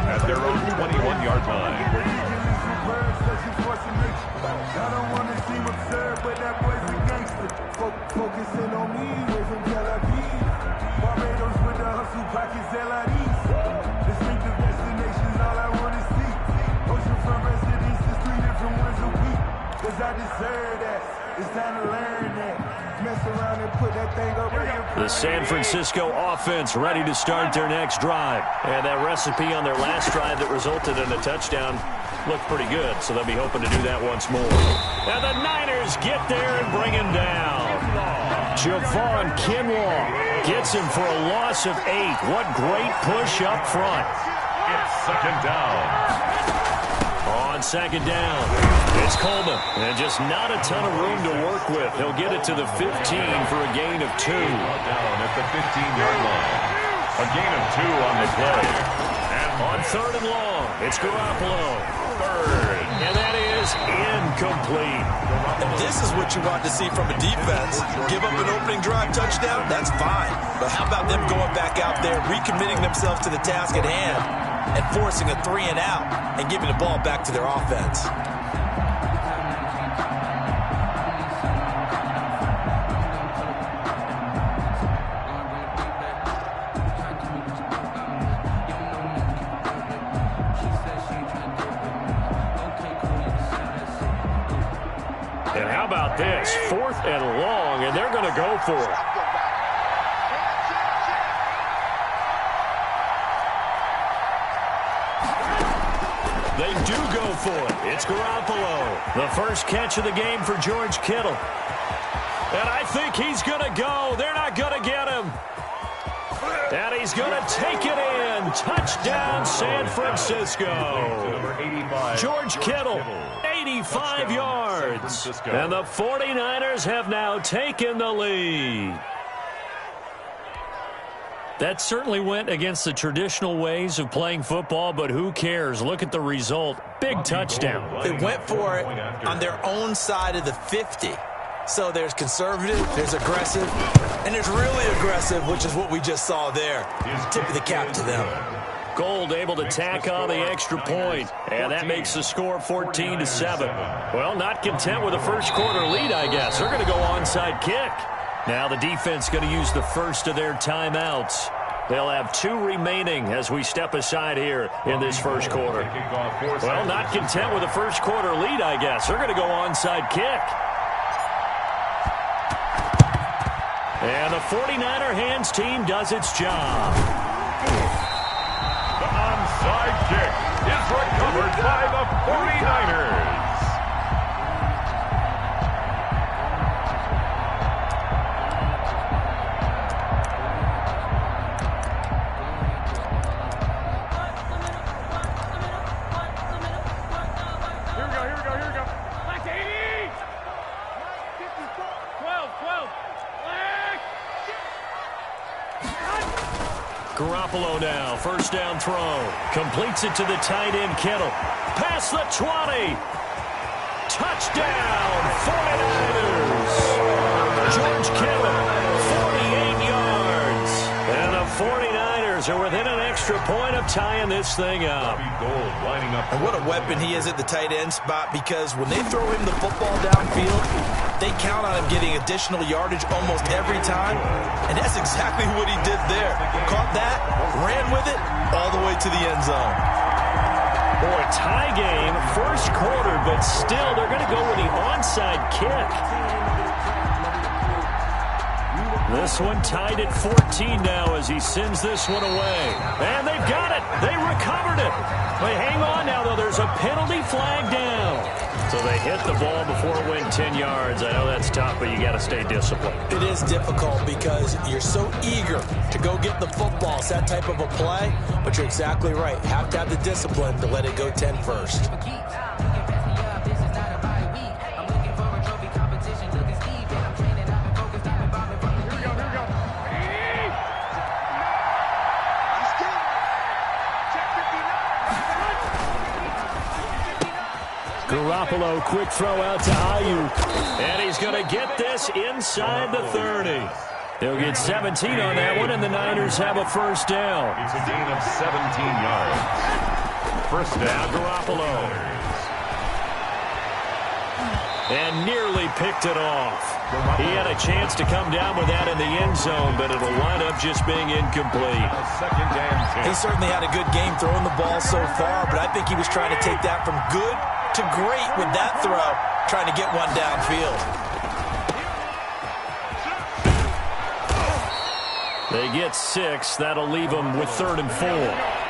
At their own 21-yard line. I don't want to seem absurd, but that boy's a gangster. Focusing on me, way from Tel Aviv. Barbados with the hustle pockets, LIDs. Distinctive destinations, all I want to see. Oceanfront residence, just 3 different ones a week. Cause I deserve that. It's time to learn that. Mess around and put that thing up right here. The San Francisco offense ready to start their next drive. And that recipe on their last drive that resulted in a touchdown looked pretty good, so they'll be hoping to do that once more. And the Niners get there and bring him down. Javon Kinlaw gets him for a loss of 8. What great push up front. It's second down. On second down, it's Coleman. And just not a ton of room to work with. He'll get it to the 15 for a gain of 2. Down at the 15-yard line. A gain of 2 on the play. And on third and long, it's Garoppolo. Third. And that is incomplete. And this is what you want to see from a defense. Give up an opening drive touchdown, that's fine. But how about them going back out there, recommitting themselves to the task at hand, and forcing a 3 and out, and giving the ball back to their offense. And how about this? 4th and long, and they're going to go for it. They do go for it. It's Garoppolo. The first catch of the game for George Kittle. And I think he's going to go. They're not going to get him. And he's going to take it in. Touchdown, San Francisco. George Kittle, 85 yards. And the 49ers have now taken the lead. That certainly went against the traditional ways of playing football, but who cares? Look at the result. Big touchdown. They went for it on their own side of the 50. So there's conservative, there's aggressive, and there's really aggressive, which is what we just saw there. Tip of the cap to them. Gold able to tack on the extra point, and that makes the score 14-7. Well, not content with a first-quarter lead, I guess. They're going to go onside kick. Now the defense going to use the first of their timeouts. They'll have 2 remaining as we step aside here in this first quarter. Well, not content with a first-quarter lead, I guess. They're going to go onside kick. And the 49er hands team does its job. The onside kick is recovered by the 49ers. Garoppolo now, first down throw. Completes it to the tight end, Kittle. Past the 20. Touchdown, 49ers. George Kittle, 48 yards. And the 49ers are within an extra point of tying this thing up. And what a weapon he is at the tight end spot, because when they throw him the football downfield, they count on him getting additional yardage almost every time, and that's exactly what he did there. Caught that, ran with it, all the way to the end zone. Boy, tie game, first quarter, but still they're going to go with the onside kick. This one tied at 14 now as he sends this one away. And they've got it. They recovered it. But hang on now, though. There's a penalty flag down. So they hit the ball before it went 10 yards. I know that's tough, but you got to stay disciplined. It is difficult because you're so eager to go get the football. It's that type of a play, but you're exactly right. Have to have the discipline to let it go 10 first. Garoppolo, quick throw out to Ayuk. And he's going to get this inside the 30. They'll get 17 on that one, and the Niners have a first down. It's a gain of 17 yards. First down, Garoppolo. And nearly picked it off. He had a chance to come down with that in the end zone, but it'll wind up just being incomplete. He certainly had a good game throwing the ball so far, but I think he was trying to take that from good to great with that throw, trying to get one downfield. They get 6. That'll leave them with 3rd and 4.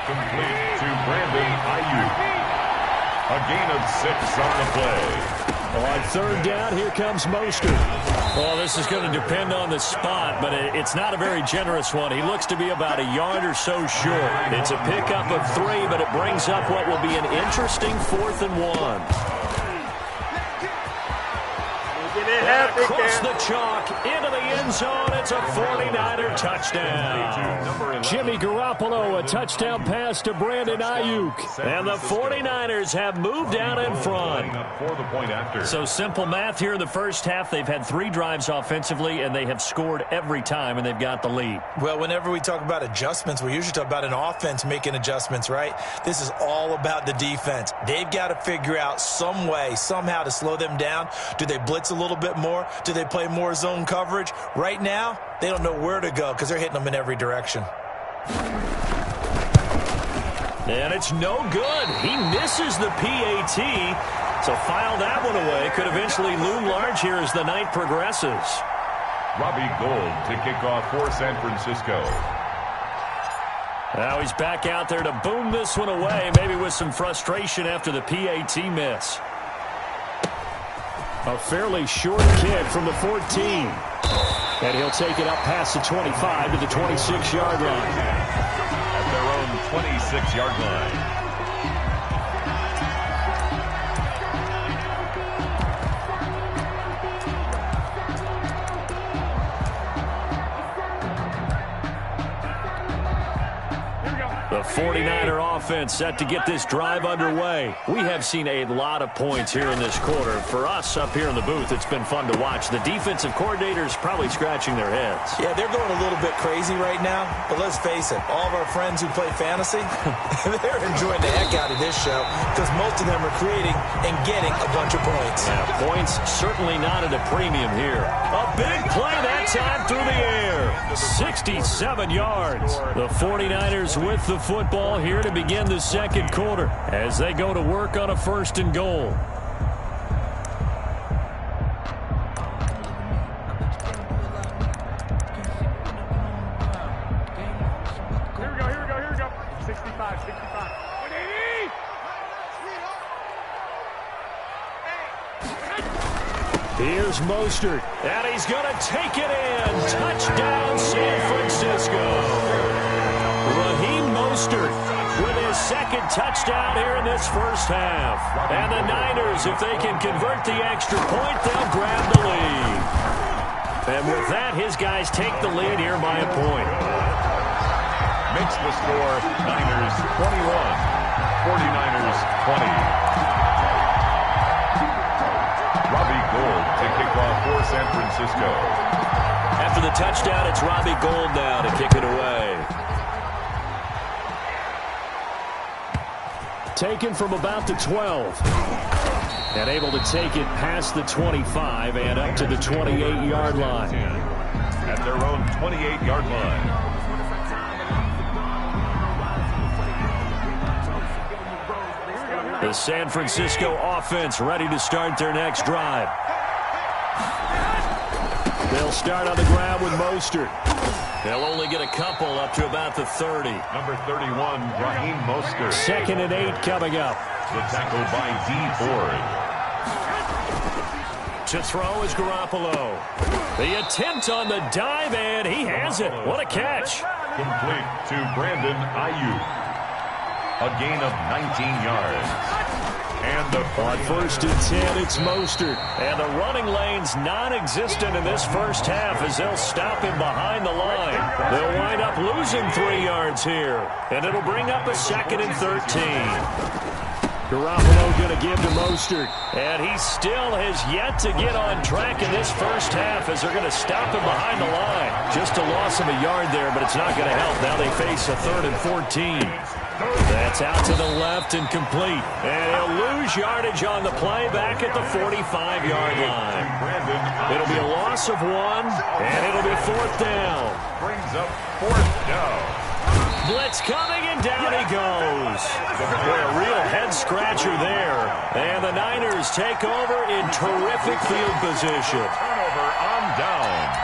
Complete to Brandon Ayuk. A gain of 6 on the play. On 3rd down, here comes Mostert. Well, this is going to depend on the spot, but it's not a very generous one. He looks to be about a yard or so short. It's a pickup of 3, but it brings up what will be an interesting 4th and 1. Across the chalk, into the end zone. It's a 49er touchdown. Jimmy Garoppolo, a touchdown pass to Brandon Ayuk. And the 49ers have moved out in front. So simple math here in the first half. They've had 3 drives offensively, and they have scored every time, and they've got the lead. Well, whenever we talk about adjustments, we usually talk about an offense making adjustments, right? This is all about the defense. They've got to figure out some way, somehow to slow them down. Do they blitz a little bit more? Do they play more zone coverage? Right now, they don't know where to go because they're hitting them in every direction. And it's no good. He misses the PAT. So file that one away. Could eventually loom large here as the night progresses. Robbie Gould to kick off for San Francisco. Now he's back out there to boom this one away, maybe with some frustration after the PAT miss. A fairly short kick from the 14. And he'll take it up past the 25 to the 26-yard line. At their own 26-yard line. The 49er offense set to get this drive underway. We have seen a lot of points here in this quarter. For us up here in the booth, it's been fun to watch. The defensive coordinators probably scratching their heads. Yeah, they're going a little bit crazy right now, but let's face it, all of our friends who play fantasy, they're enjoying the heck out of this show because most of them are creating and getting a bunch of points. Yeah, points certainly not at a premium here. A big play that time through the air. 67 yards. The 49ers with the football here to begin the second quarter as they go to work on a 1st and goal. Here we go. 65. Here's Mostert, and he's going to take it in. Touchdown, San Francisco. Raheem Mostert with his second touchdown here in this first half. And the Niners, if they can convert the extra point, they'll grab the lead. And with that, his guys take the lead here by a point. Makes the score Niners 21, 49ers 20. Robbie Gould to kick off for San Francisco. After the touchdown, it's Robbie Gould now to kick it away. Taken from about the 12. And able to take it past the 25 and up to the 28-yard line. At their own 28-yard line. The San Francisco offense ready to start their next drive. They'll start on the ground with Mostert. They'll only get a couple up to about the 30. Number 31, Raheem Mostert. 2nd and 8 coming up. The tackle by D. Ford. To throw is Garoppolo. The attempt on the dive, and he has it. What a catch. Complete to Brandon Ayuk. A gain of 19 yards. And the on 1st and 10, it's Mostert. And the running lane's non-existent in this first half as they'll stop him behind the line. They'll wind up losing 3 yards here. And it'll bring up a 2nd and 13. Garoppolo going to give to Mostert. And he still has yet to get on track in this first half as they're going to stop him behind the line. Just a loss of a yard there, but it's not going to help. Now they face a 3rd and 14. That's out to the left and complete. And he'll lose yardage on the play back at the 45-yard line. It'll be a loss of 1, and it'll be 4th down. Brings up 4th down. Blitz coming, and down he goes. Boy, a real head-scratcher there. And the Niners take over in terrific field position. Turnover on downs.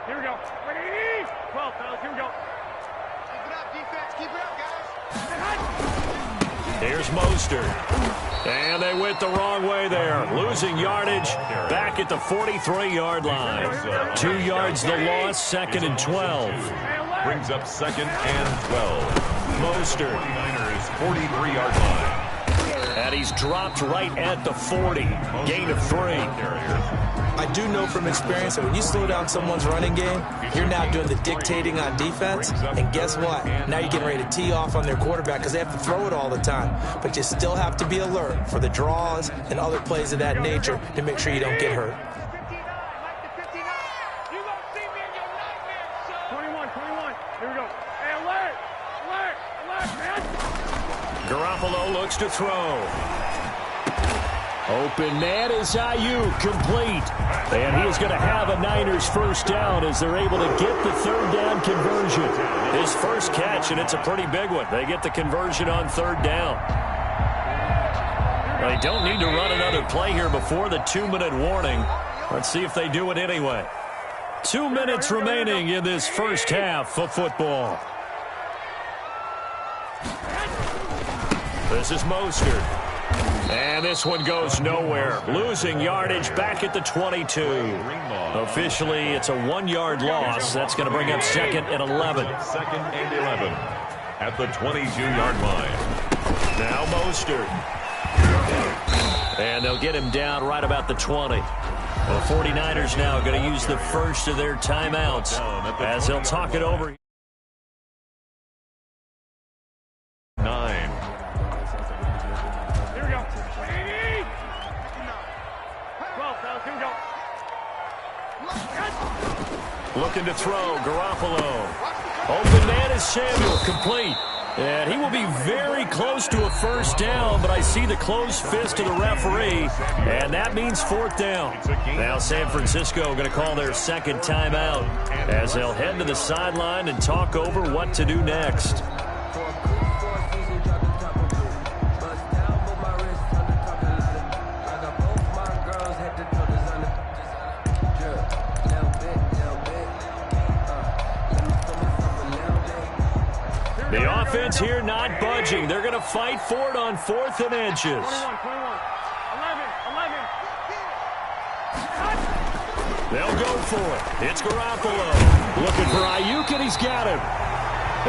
Here we go. 12, fellas. Here we go. Keep it up, defense. Keep it up, guys. Here's Mostert. And they went the wrong way there. Losing yardage back at the 43-yard line. 2 yards the loss, 2nd and 12. Brings up 2nd and 12. Mostert. 49ers 43-yard line. And he's dropped right at the 40. Gain of 3. I do know from experience that when you slow down someone's running game, you're now doing the dictating on defense. And guess what? Now you're getting ready to tee off on their quarterback because they have to throw it all the time. But you still have to be alert for the draws and other plays of that nature to make sure you don't get hurt. 21. Here we go. Hey, alert, man. Garoppolo looks to throw. Open man is Ayuk, complete. And he is going to have a Niners first down as they're able to get the 3rd down conversion. His first catch, and it's a pretty big one. They get the conversion on 3rd down. They don't need to run another play here before the 2-minute warning. Let's see if they do it anyway. 2 minutes remaining in this first half of football. This is Mostert. And this one goes nowhere. Losing yardage back at the 22. Officially, it's a 1-yard loss. That's going to bring up 2nd and 11. 2nd and 11 at the 22-yard line. Now Mostert. And they'll get him down right about the 20. The 49ers now going to use the first of their timeouts as they'll talk it over. 9. Here we go. 12, fellas. Here we go. Looking to throw. Garoppolo. Open man is Samuel. Complete. And he will be very close to a first down, but I see the closed fist of the referee, and that means 4th down. Now San Francisco going to call their 2nd timeout as they'll head to the sideline and talk over what to do next. The offense here not budging. They're going to fight for it on 4th and inches. 21, 11. They'll go for it. It's Garoppolo. Looking for Ayuk, and he's got him.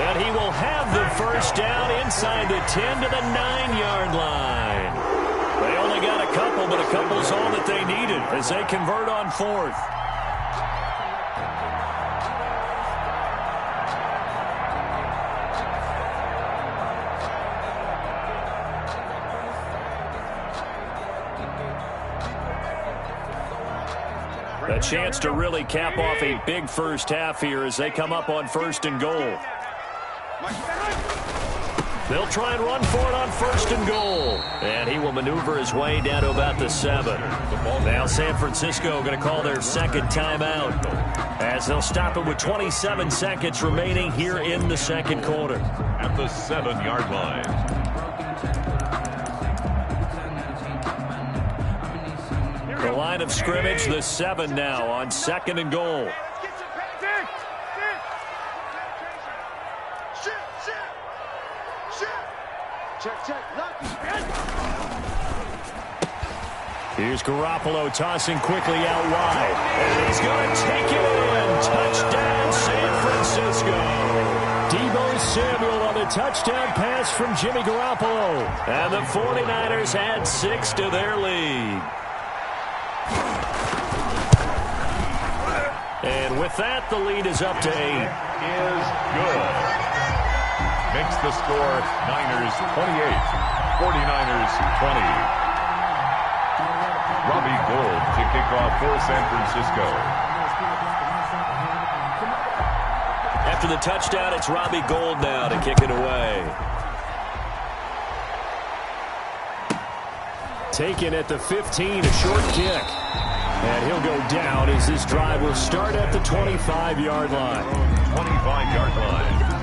And he will have the first down inside the 10 to the 9-yard line. They only got a couple, but a couple's all that they needed as they convert on 4th. A chance to really cap off a big first half here as they come up on 1st and goal. They'll try and run for it on 1st and goal. And he will maneuver his way down to about the 7. Now San Francisco going to call their 2nd timeout as they'll stop it with 27 seconds remaining here in the 2nd quarter. At the 7-yard line. The line of scrimmage, the 7 now on 2nd and goal. Here's Garoppolo tossing quickly out wide. And he's going to take it in. Touchdown, San Francisco. Deebo Samuel on the touchdown pass from Jimmy Garoppolo. And the 49ers add 6 to their lead. And with that, the lead is up to 8. Is good. Makes the score Niners 28, 49ers 20. Robbie Gould to kick off for San Francisco. After the touchdown, it's Robbie Gould now to kick it away. Taken at the 15, a short kick. And he'll go down as this drive will start at the 25-yard line. 25-yard line.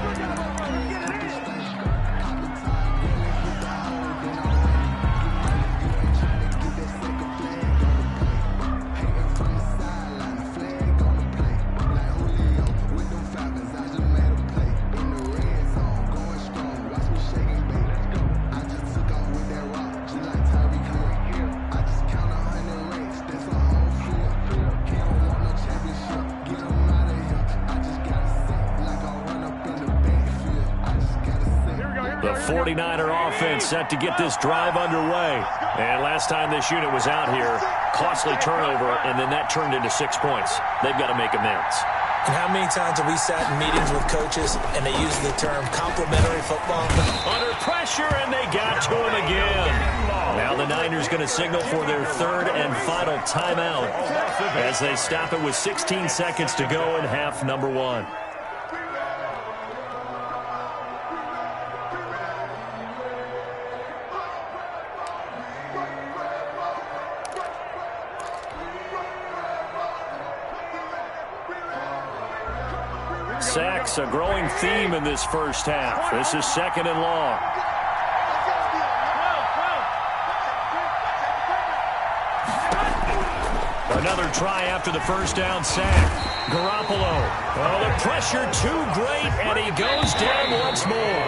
The 49er offense set to get this drive underway. And last time this unit was out here, costly turnover, and then that turned into 6 points. They've got to make amends. And how many times have we sat in meetings with coaches and they use the term complementary football? Under pressure, and they got to him again. Now the Niners going to signal for their 3rd and final timeout as they stop it with 16 seconds to go in half number 1. Sacks, a growing theme in this first half. This is 2nd and long. A Another try after the first down sack. Garoppolo. Oh, the pressure too great, and he goes down once more.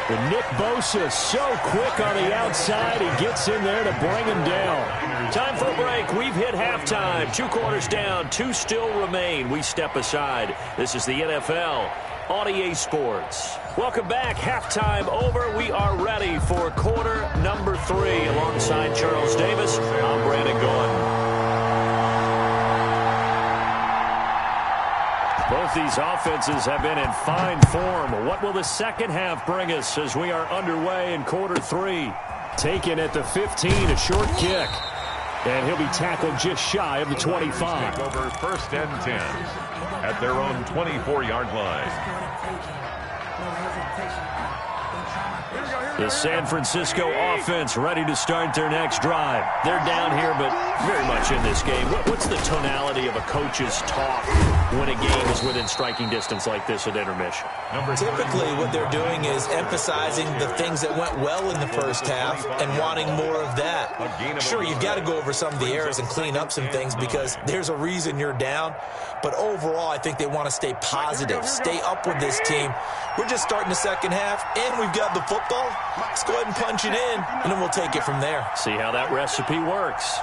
And Nick Bosa so quick on the outside, he gets in there to bring him down. Time for a break. We've hit halftime. 2 quarters down, 2 still remain. We step aside. This is the NFL on EA Sports. Welcome back. Halftime over. We are ready for quarter number 3. Alongside Charles Davis, I'm Brandon Gordon. Both these offenses have been in fine form. What will the second half bring us as we are underway in quarter 3? Taken at the 15, a short kick. And he'll be tackled just shy of the 25. Take over 1st and 10 at their own 24-yard line. The San Francisco offense ready to start their next drive. They're down here, but very much in this game. What's the tonality of a coach's talk when a game is within striking distance like this at intermission? Typically, what they're doing is emphasizing the things that went well in the first half and wanting more of that. Sure, you've got to go over some of the errors and clean up some things because there's a reason you're down. But overall, I think they want to stay positive, stay up with this team. We're just starting the second half, and we've got the football. Let's go ahead and punch it in, and then we'll take it from there. See how that recipe works.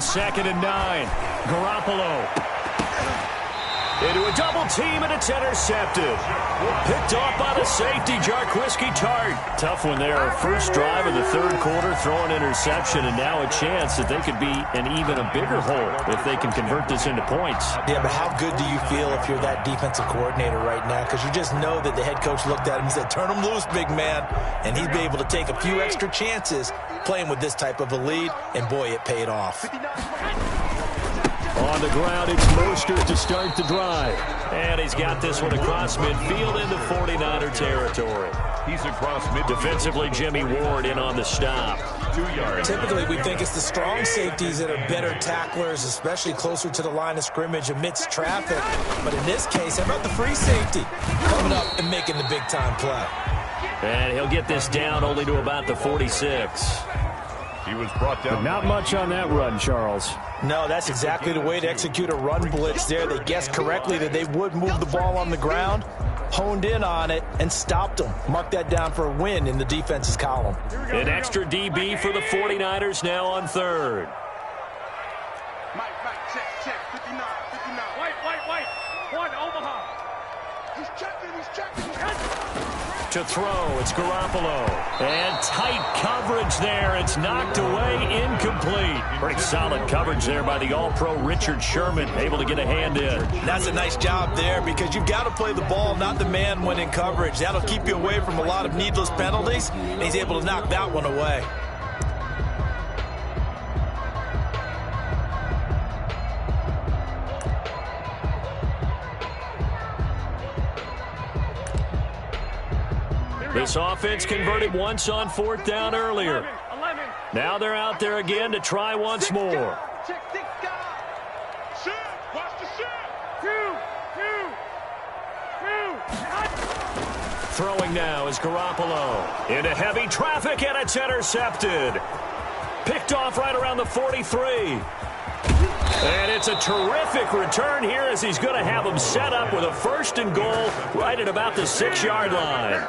2nd and 9. Garoppolo. Into a double team, and it's intercepted. Picked off by the safety, Jarquiski Tart. Tough one there. First drive of the 3rd quarter, throwing interception, and now a chance that they could be in even a bigger hole if they can convert this into points. Yeah, but how good do you feel if you're that defensive coordinator right now? Because you just know that the head coach looked at him and said, turn him loose, big man. And he'd be able to take a few extra chances playing with this type of a lead, and boy, it paid off. On the ground, it's Mostert to start the drive. And he's got this one across midfield into 49er territory. He's across midfield. Defensively, Jimmy Ward in on the stop. 2 yards. Typically, we think it's the strong safeties that are better tacklers, especially closer to the line of scrimmage amidst traffic. But in this case, how about the free safety coming up and making the big-time play? And he'll get this down only to about the 46. He was brought down. But not much on that run, Charles. No, that's exactly the way to execute a run blitz there. They guessed correctly that they would move the ball on the ground, honed in on it, and stopped them. Mark that down for a win in the defense's column. An extra DB for the 49ers now on 3rd. Mike, check, 59. White, one, Omaha. He's checking. To throw, it's Garoppolo. And tight coverage there. It's knocked away, incomplete. Pretty solid coverage there by the All-Pro Richard Sherman, able to get a hand in. That's a nice job there because you've got to play the ball, not the man when in coverage. That'll keep you away from a lot of needless penalties, and he's able to knock that one away. This offense converted once on 4th down earlier. Now they're out there again to try once more. Throwing now is Garoppolo. Into heavy traffic, and it's intercepted. Picked off right around the 43. And it's a terrific return here as he's going to have them set up with a 1st and goal right at about the 6-yard line.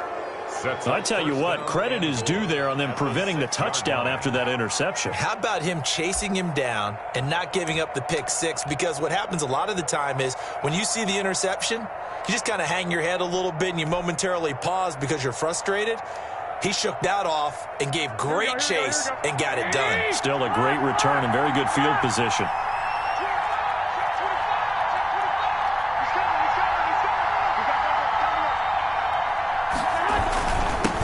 I tell you what, credit is due there on them preventing the touchdown after that interception. How about him chasing him down and not giving up the pick 6? Because what happens a lot of the time is when you see the interception, you just kind of hang your head a little bit and you momentarily pause because you're frustrated. He shook that off and gave great chase and got it done. Still a great return and very good field position.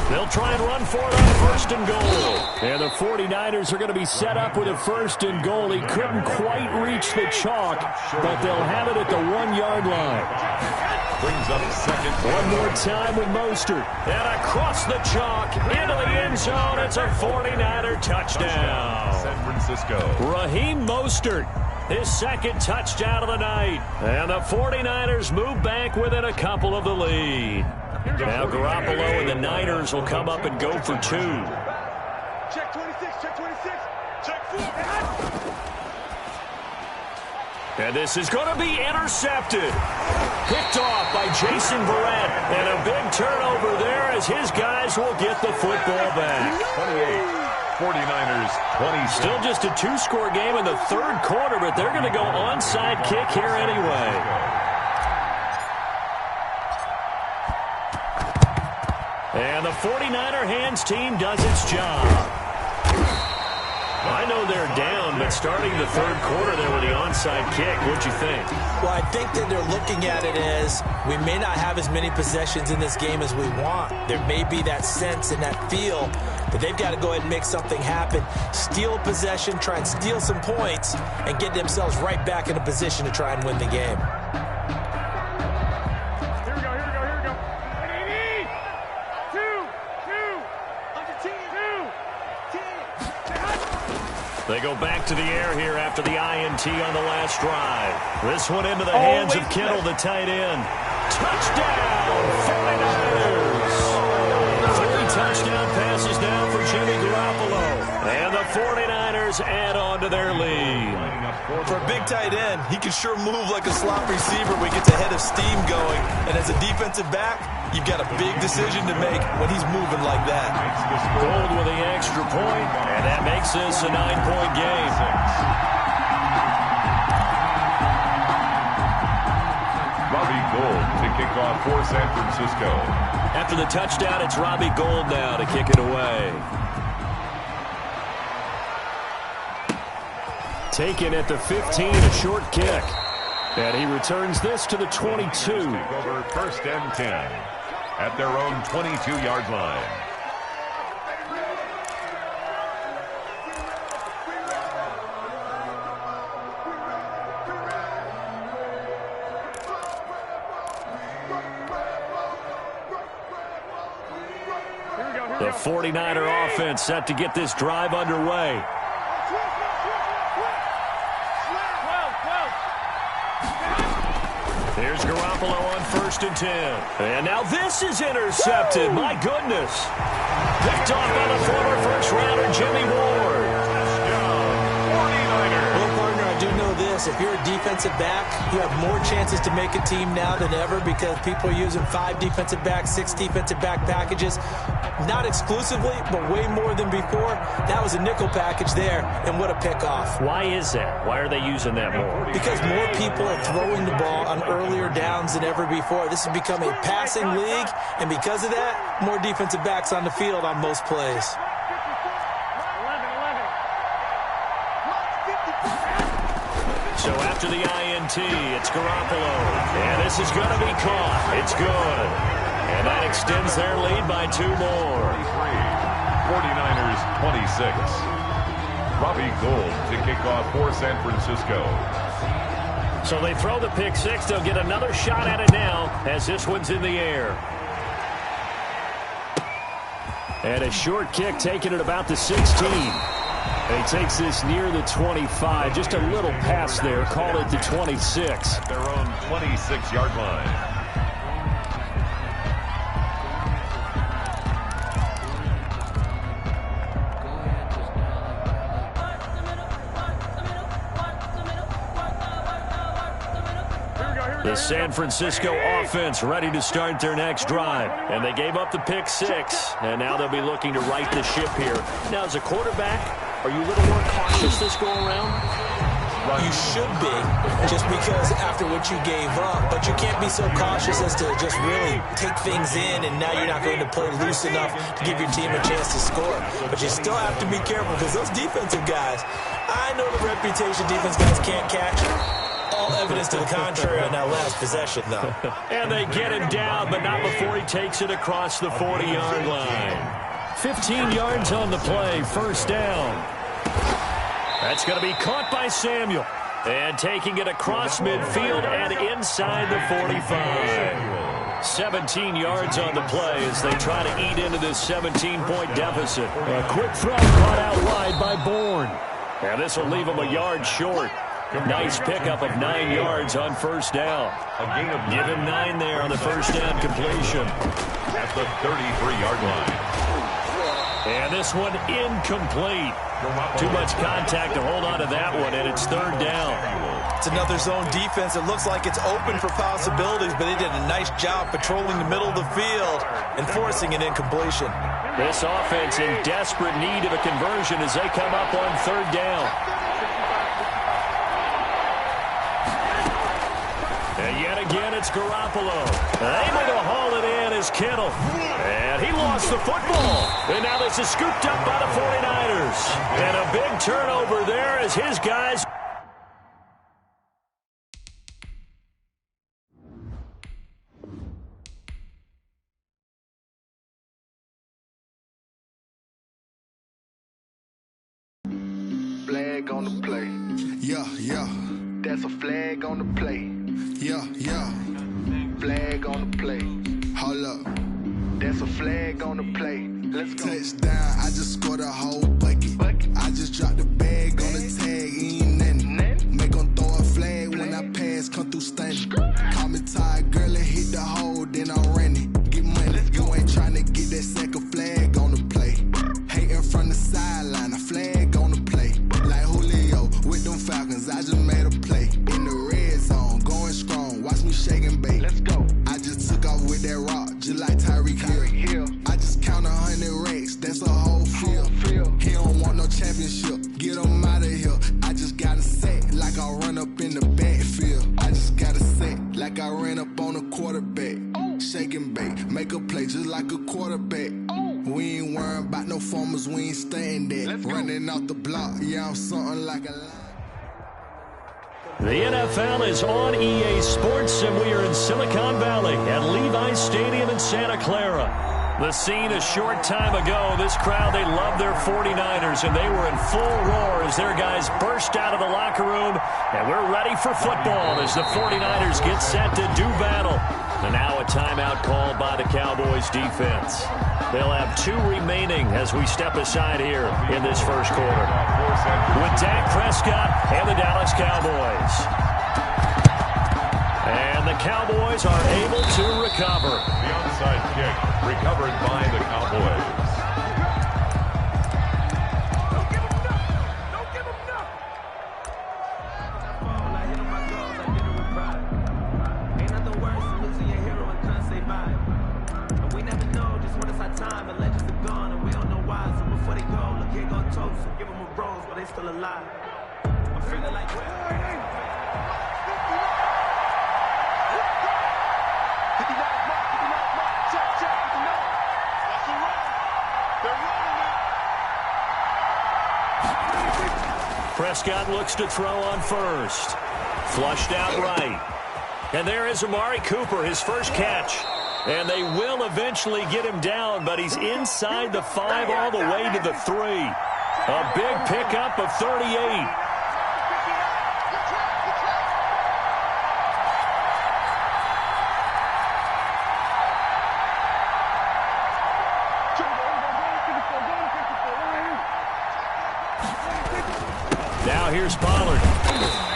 They'll try and run for it on 1st and goal. And the 49ers are going to be set up with a 1st and goal. He couldn't quite reach the chalk, but they'll have it at the 1-yard line. Brings up 2nd. One more time with Mostert. And across the chalk, into the end zone. It's a 49er touchdown. San Francisco. Raheem Mostert his second touchdown of the night. And the 49ers move back within a couple of the lead. Now Garoppolo and the Niners will come up and go for 2. Check 26, check 26, check 4. And this is going to be intercepted. Picked off by Jason Verrett. And a big turnover there as his guys will get the football back. 49ers 20. Still just a 2-score game in the third quarter, but they're going to go onside kick here anyway. And the 49er hands team does its job. I know they're down, but starting the third quarter there with the onside kick, what'd you think? Well, I think that they're looking at it as we may not have as many possessions in this game as we want. There may be that sense and that feel that they've got to go ahead and make something happen, steal a possession, try and steal some points, and get themselves right back in a position to try and win the game. Here we go, here we go, here we go. 2, 10. They go back to the air here after the INT on the last drive. This one into the hands of Kittle, the tight end. Touchdown, 49ers! 3 touchdown passes now for Jimmy Garoppolo. And the 49ers add on to their lead. For a big tight end, he can sure move like a slot receiver when he gets a head of steam going. And as a defensive back, you've got a big decision to make when he's moving like that. Gold with the extra point, and that makes this a 9-point game. Robbie Gould to kick off for San Francisco. After the touchdown, it's Robbie Gould now to kick it away. Taken at the 15, a short kick. And he returns this to the 22. Over 1st and 10 at their own 22-yard line. The 49er offense set to get this drive underway. Here's Garoppolo on 1st and 10. And now this is intercepted. My goodness. Picked off by the former first-rounder Jimmy Ward. Well, partner, I do know this. If you're a defensive back, you have more chances to make a team now than ever because people are using 5 defensive backs, 6 defensive back packages. Not exclusively, but way more than before. That was a nickel package there, and what a pickoff. Why is that? Why are they using that more? Because more people are throwing the ball on earlier downs than ever before. This has become a passing league, and because of that, more defensive backs on the field on most plays. So after the INT, it's Garoppolo. And this is going to be caught. It's good. And that extends their lead by 2 more. 49ers 26. Robbie Gould to kick off for San Francisco. So they throw the pick 6. They'll get another shot at it now as this one's in the air. And a short kick taken at about the 16. And he takes this near the 25. Just a little pass there. Call it the 26. At their own 26-yard line. The San Francisco offense ready to start their next drive. And they gave up the pick 6. And now they'll be looking to right the ship here. Now, as a quarterback, are you a little more cautious this go-around? You should be, just because after what you gave up. But you can't be so cautious as to just really take things in, and now you're not going to play loose enough to give your team a chance to score. But you still have to be careful because those defensive guys, I know the reputation defense guys can't catch. All evidence to the contrary on that last possession, though. And they get him down, but not before he takes it across the 40-yard line. 15 yards on the play, 1st down. That's going to be caught by Samuel. And taking it across midfield and inside the 45. 17 yards on the play as they try to eat into this 17-point deficit. A quick throw caught out wide by Bourne. And this will leave him a yard short. Nice pickup of 9 yards on first down. Give him 9 there on the first down completion. At the 33-yard line. And this one incomplete. Too much contact to hold on to that one, and it's third down. It's another zone defense. It looks like it's open for possibilities, but they did a nice job patrolling the middle of the field and forcing an incompletion. This offense in desperate need of a conversion as they come up on third down. And yet again, it's Garoppolo. Able to haul it in is Kittle. And he lost the football. And now this is scooped up by the 49ers. And a big turnover there as his guys... Flag on the play. Yeah, yeah. That's a flag on the play. Yeah, yeah. Flag on the play. Hold up. That's a flag on the play. Let's go. Touchdown, I just scored a whole bucket. I just dropped the bag on the tag, ain't nothing. Make them throw a flag when I pass, come through stunning. Call me tired, girl, and hit the hole, then I'm running. Get money, you ain't trying to get that second flag on the play. Hating from the sideline, a flag on the play. Like Julio with them Falcons, I just made a play. In the red zone, going strong, watch me shake and bake. Let's go. I just took off with that rock, just like Tyreek Hill. I just count 100 racks, that's a whole field. He don't want no championship, get him out of here. I just got a set, like I run up in the backfield. I just got a set, like I ran up on a quarterback. Shake and bake, make a play just like a quarterback. We ain't worrying about no formers, we ain't staying there. Running off the block, yeah, I'm something like a line. The NFL is on EA Sports, and we are in Silicon Valley at Levi's Stadium in Santa Clara. The scene a short time ago, this crowd, they love their 49ers, and they were in full roar as their guys burst out of the locker room, and we're ready for football as the 49ers get set to do battle. And now a timeout called by the Cowboys defense. They'll have 2 remaining as we step aside here in this first quarter. With Dak Prescott and the Dallas Cowboys. And the Cowboys are able to recover. The onside kick recovered by the Cowboys. Still alive. I'm feeling like Prescott looks to throw on first. Flushed out right. And there is Amari Cooper, his first catch. And they will eventually get him down, but he's inside the 5 all the way to the 3. A big pickup of 38. Now here's Pollard.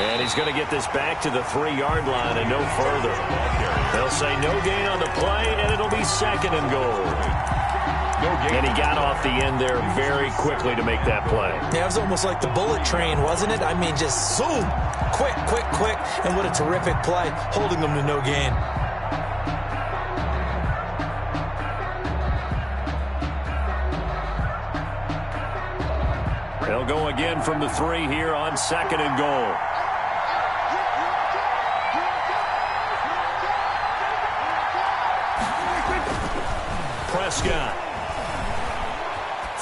And he's going to get this back to the 3-yard line and no further. They'll say no gain on the play, and it'll be second and goal. And he got off the end there very quickly to make that play. Yeah, it was almost like the bullet train, wasn't it? I mean, just zoom, quick, quick, quick, and what a terrific play, holding them to no gain. They'll go again from the 3 here on second and goal. Prescott.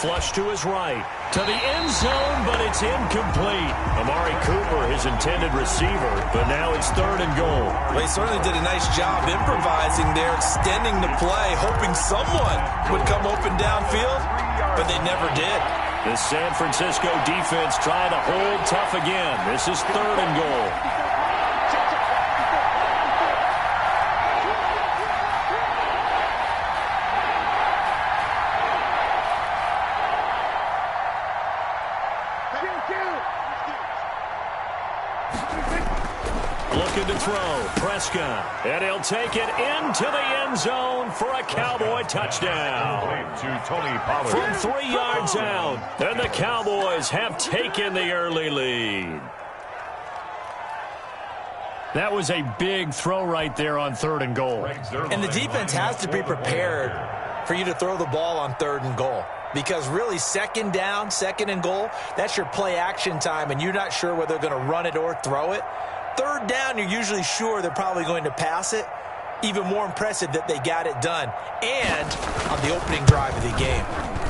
Flush to his right. To the end zone, but it's incomplete. Amari Cooper, his intended receiver, but now it's third and goal. Well, he certainly did a nice job improvising there, extending the play, hoping someone would come open downfield, but they never did. The San Francisco defense trying to hold tough again. This is third and goal. Looking to throw. Prescott. And he'll take it into the end zone for a Cowboy touchdown. To Tony Pollard. From 3 yards out. And the Cowboys have taken the early lead. That was a big throw right there on 3rd and goal. And the defense has to be prepared for you to throw the ball on 3rd and goal. Because really, 2nd down, 2nd and goal, that's your play action time, and you're not sure whether they're going to run it or throw it. 3rd down, you're usually sure they're probably going to pass it. Even more impressive that they got it done. And on the opening drive of the game.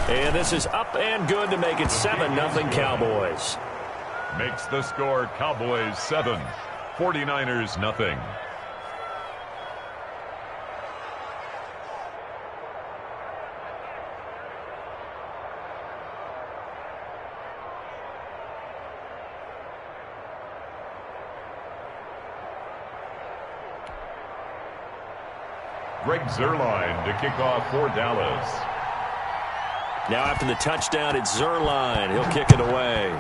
And this is up and good to make it 7-0 Cowboys. Makes the score Cowboys 7, 49ers nothing. Greg Zuerlein to kick off for Dallas. Now after the touchdown, it's Zuerlein. He'll kick it away.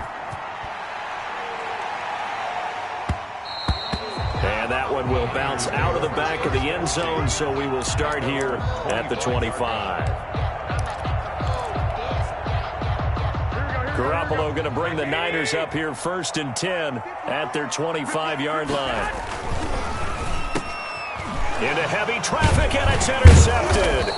And that one will bounce out of the back of the end zone, so we will start here at the 25. Garoppolo going to bring the Niners up here 1st and 10 at their 25-yard line. Into heavy traffic, and it's intercepted.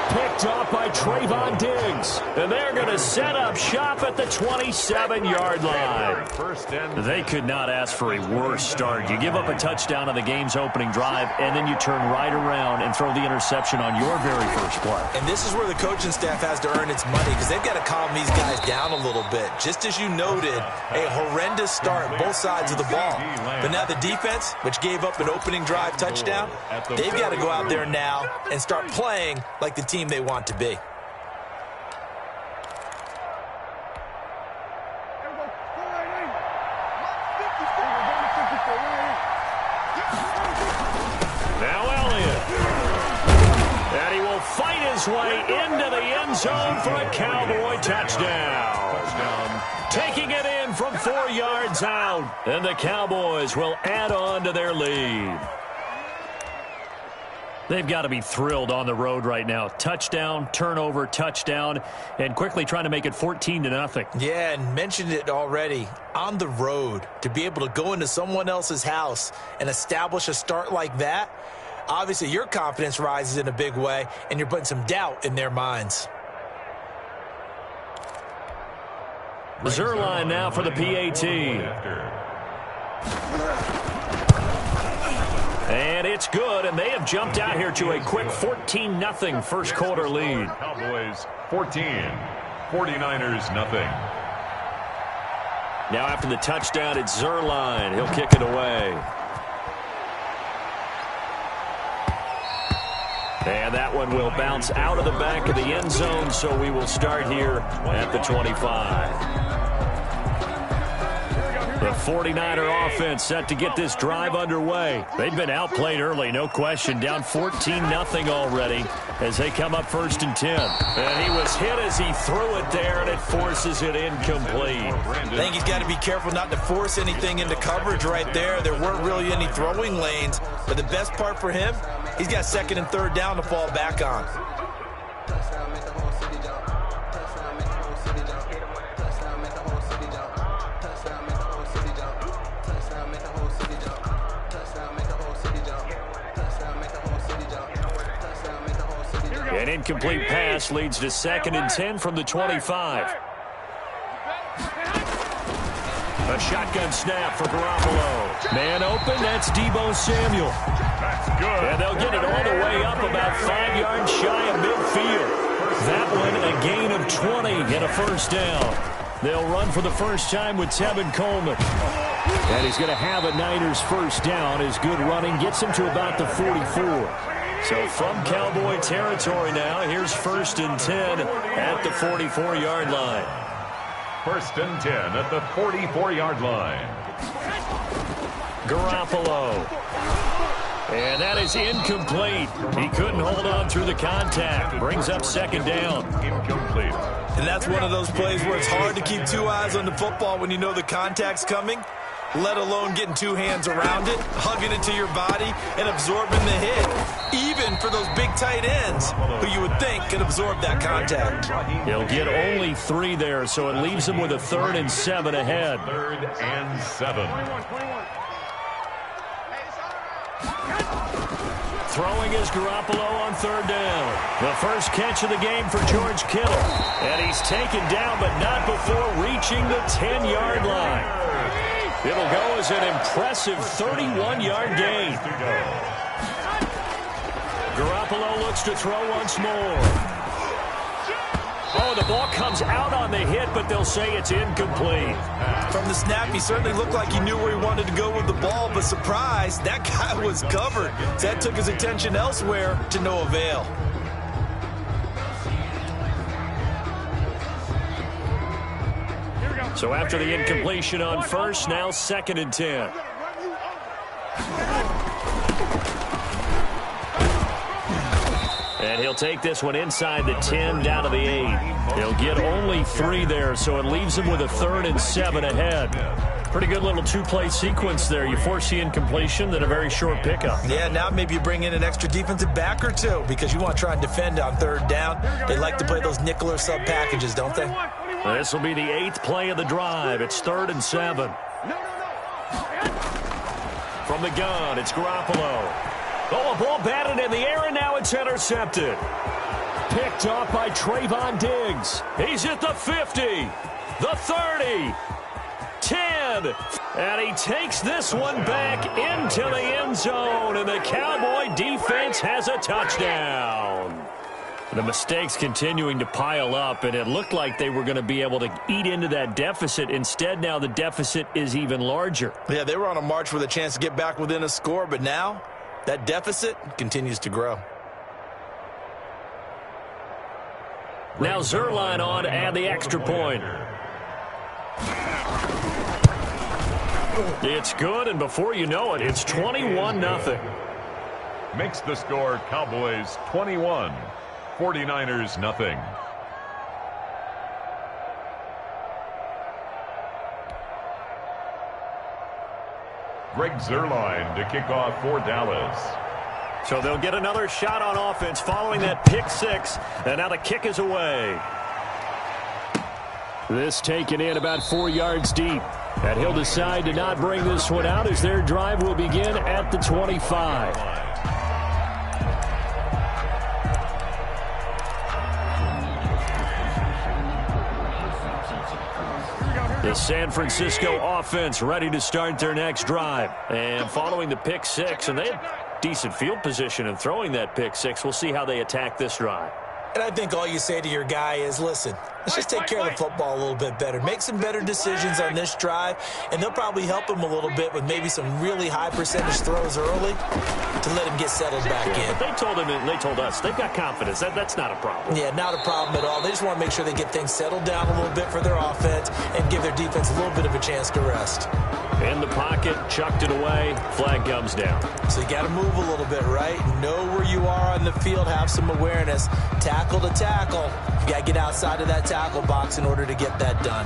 Picked off by Trayvon Diggs. And they're going to set up shop at the 27-yard line. They could not ask for a worse start. You give up a touchdown on the game's opening drive, and then you turn right around and throw the interception on your very first play. And this is where the coaching staff has to earn its money, because they've got to calm these guys down a little bit. Just as you noted, a horrendous start, both sides of the ball. But now the defense, which gave up an opening drive touchdown, they've got to go out there now and start playing like the team they want to be. Now Elliott. And he will fight his way into the end zone for a Cowboy touchdown. Taking it in from 4 yards out. And the Cowboys will add on to their lead. They've got to be thrilled on the road right now. Touchdown, turnover, touchdown, and quickly trying to make it 14-0. Yeah, and mentioned it already. On the road, to be able to go into someone else's house and establish a start like that, obviously your confidence rises in a big way, and you're putting some doubt in their minds. Zuerlein now for the PAT. And it's good, and they have jumped out here to a quick 14-0 first quarter lead. Cowboys 14, 49ers nothing. Now after the touchdown, it's Zuerlein. He'll kick it away. And that one will bounce out of the back of the end zone, so we will start here at the 25. The 49er offense set to get this drive underway. They've been outplayed early, no question. Down 14-0 already as they come up 1st and 10. And he was hit as he threw it there, and it forces it incomplete. I think he's got to be careful not to force anything into coverage right there. There weren't really any throwing lanes. But the best part for him, he's got 2nd and 3rd down to fall back on. An incomplete pass leads to 2nd and 10 from the 25. A shotgun snap for Garoppolo. Man open, that's Deebo Samuel. That's good. And they'll get it all the way up about 5 yards shy of midfield. That one a gain of 20 and a first down. They'll run for the first time with Tevin Coleman. And he's going to have a Niners first down. His good running gets him to about the 44. So from Cowboy territory now, here's 1st and 10 at the 44-yard line. 1st and 10 at the 44-yard line. Garoppolo. And that is incomplete. He couldn't hold on through the contact. Brings up 2nd down. Incomplete. And that's one of those plays where it's hard to keep 2 eyes on the football when you know the contact's coming. let alone getting two hands around it, hugging it to your body, and absorbing the hit, even for those big tight ends who you would think could absorb that contact. He'll get only 3 there, so it leaves him with a 3rd and 7 ahead. 3rd and 7. Throwing is Garoppolo on 3rd down. The first catch of the game for George Kittle. And he's taken down, but not before reaching the 10-yard line. It'll go as an impressive 31-yard gain. Garoppolo looks to throw once more. Oh, the ball comes out on the hit, but they'll say it's incomplete. From the snap, he certainly looked like he knew where he wanted to go with the ball, but surprise, that guy was covered. So that took his attention elsewhere to no avail. So after the incompletion on first, now 2nd and 10. And he'll take this one inside the 10, down to the 8. He'll get only 3 there, so it leaves him with a 3rd and 7 ahead. Pretty good little 2-play sequence there. You force the incompletion, then a very short pickup. Yeah, now maybe you bring in an extra defensive back or two because you want to try and defend on 3rd down. They like to play those nickel or sub packages, don't they? This will be the 8th play of the drive. It's 3rd and 7. From the gun, it's Garoppolo. Oh, a ball batted in the air, and now it's intercepted. Picked off by Trayvon Diggs. He's at the 50, the 30, 10. And he takes this one back into the end zone, and the Cowboy defense has a touchdown. The mistakes continuing to pile up, and it looked like they were going to be able to eat into that deficit. Instead, now the deficit is even larger. Yeah, they were on a march with a chance to get back within a score, but now that deficit continues to grow. Now Zerline on to add the extra point. It's good, and before you know it, it's 21-0. Makes the score Cowboys 21, 49ers nothing. Greg Zerline to kick off for Dallas. So they'll get another shot on offense following that pick 6, and now the kick is away. This taken in about 4 yards deep. And he'll decide to not bring this one out as their drive will begin at the 25. The San Francisco offense ready to start their next drive. And following the pick 6, and they had decent field position in throwing that pick 6. We'll see how they attack this drive. And I think all you say to your guy is, listen, let's just take care of the football a little bit better. Make some better decisions on this drive, and they'll probably help him a little bit with maybe some really high percentage throws early to let him get settled back in. But they told him, and they told us, they've got confidence. That's not a problem. Yeah, not a problem at all. They just want to make sure they get things settled down a little bit for their offense and give their defense a little bit of a chance to rest. In the pocket, chucked it away, flag comes down. So you got to move a little bit, right? Know where you are on the field, have some awareness. Tackle to tackle. You got to get outside of that tackle box in order to get that done.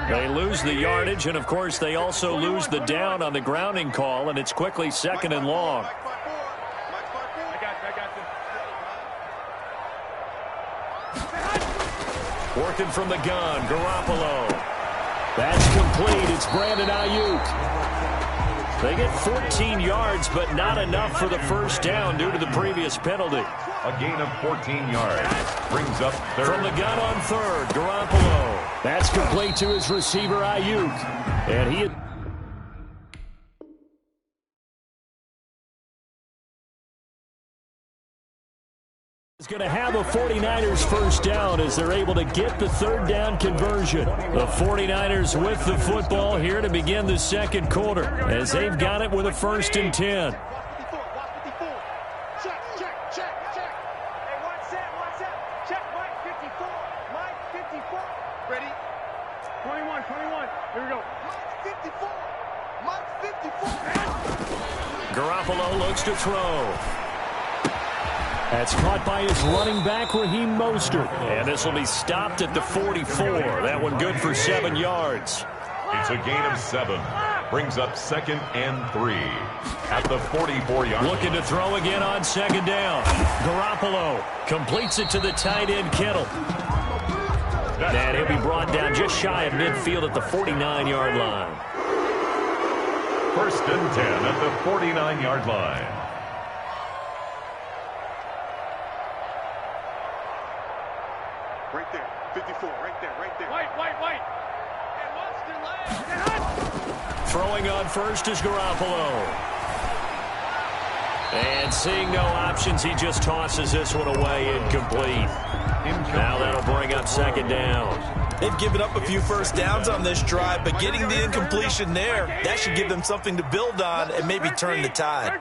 They lose the yardage, and of course they also lose the down on the grounding call, and it's quickly 2nd and long. Working from the gun, Garoppolo. That's complete. It's Brandon Ayuk. They get 14 yards, but not enough for the first down due to the previous penalty. A gain of 14 yards. Brings up 3rd. From the gun on 3rd, Garoppolo. That's complete to his receiver, Ayuk. And he is going to have a 49ers first down as they're able to get the 3rd down conversion. The 49ers with the football here to begin the 2nd quarter as they've got it with a 1st and 10. Ready? 21. Here we go. 54. Garoppolo looks to throw. That's caught by his running back, Raheem Mostert. And this will be stopped at the 44. That one good for 7 yards. It's a gain of 7. Brings up 2nd and 3 at the 44-yard line. Looking to throw again on 2nd down. Garoppolo completes it to the tight end, Kittle. And he'll be brought down just shy of midfield at the 49-yard line. 1st and 10 at the 49-yard line. Right there, 54, right there. White. Throwing on first is Garoppolo. And seeing no options, he just tosses this one away, incomplete. Now that'll bring up 2nd down. They've given up a few first downs on this drive, but getting the incompletion there, that should give them something to build on and maybe turn the tide.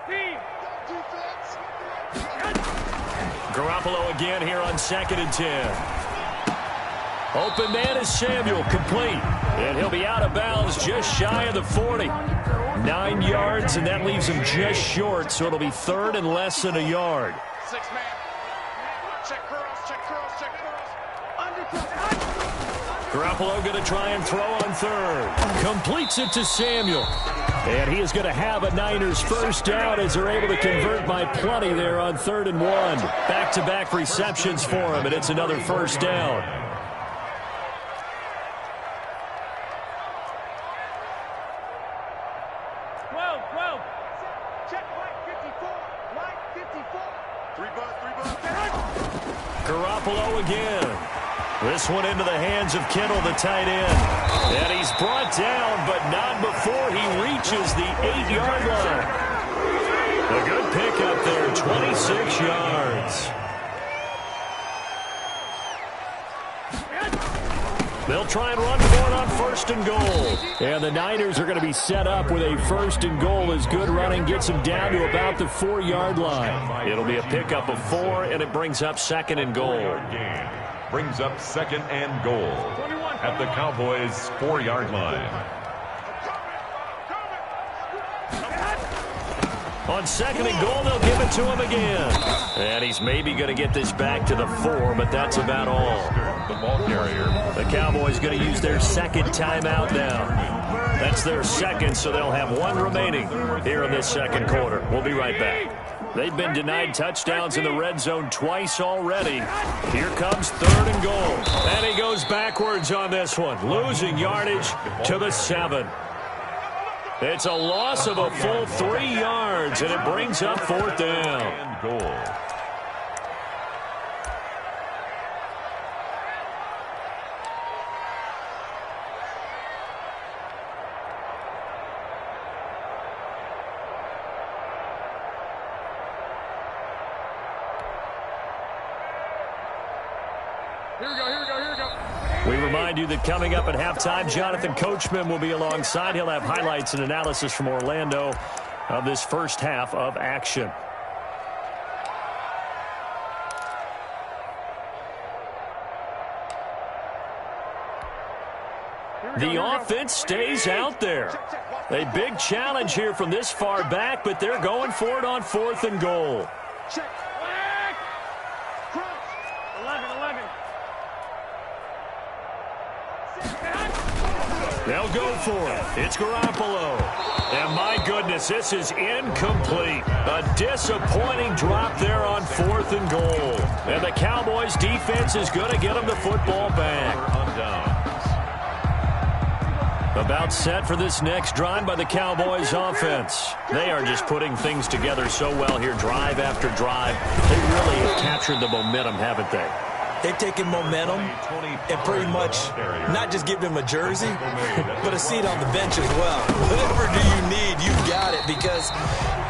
Garoppolo again here on 2nd and 10. Open man is Samuel, complete. And he'll be out of bounds just shy of the 40. 9 yards, and that leaves him just short, so it'll be 3rd and less than a yard. 6-man. Check curls. Garoppolo going to try and throw on 3rd. Completes it to Samuel. And he is going to have a Niners first down as they're able to convert by plenty there on 3rd and 1. Back-to-back receptions for him, and it's another first down. Garoppolo again. This one into the hands of Kittle, the tight end. And he's brought down, but not before he reaches the 8-yard line. A good pickup there, 26 yards. They'll try and run for it on 1st and goal. And the Niners are going to be set up with a 1st and goal as good running gets them down to about the 4-yard line. It'll be a pickup of 4, and it brings up 2nd and goal. Brings up 2nd and goal at the Cowboys' 4-yard line. On 2nd and goal, they'll give it to him again. And he's maybe going to get this back to the 4, but that's about all. The ball carrier. The Cowboys going to use their 2nd timeout now. That's their 2nd, so they'll have 1 remaining here in this 2nd quarter. We'll be right back. They've been denied touchdowns in the red zone twice already. Here comes 3rd and goal. And he goes backwards on this one, losing yardage to the 7. It's a loss of a full 3 yards, and it brings up 4th down. And goal. Here we go. We remind you that coming up at halftime, Jonathan Coachman will be alongside. He'll have highlights and analysis from Orlando of this first half of action. The offense stays out there. A big challenge here from this far back, but they're going for it on 4th and goal. Check. 11. They'll go for it. It's Garoppolo. And my goodness, this is incomplete. A disappointing drop there on 4th and goal. And the Cowboys defense is going to get them the football back. About set for this next drive by the Cowboys offense. They are just putting things together so well here, drive after drive. They really have captured the momentum, haven't they? They've taken momentum and pretty much not just give them a jersey, but a seat on the bench as well. Whatever do you need, you got it, because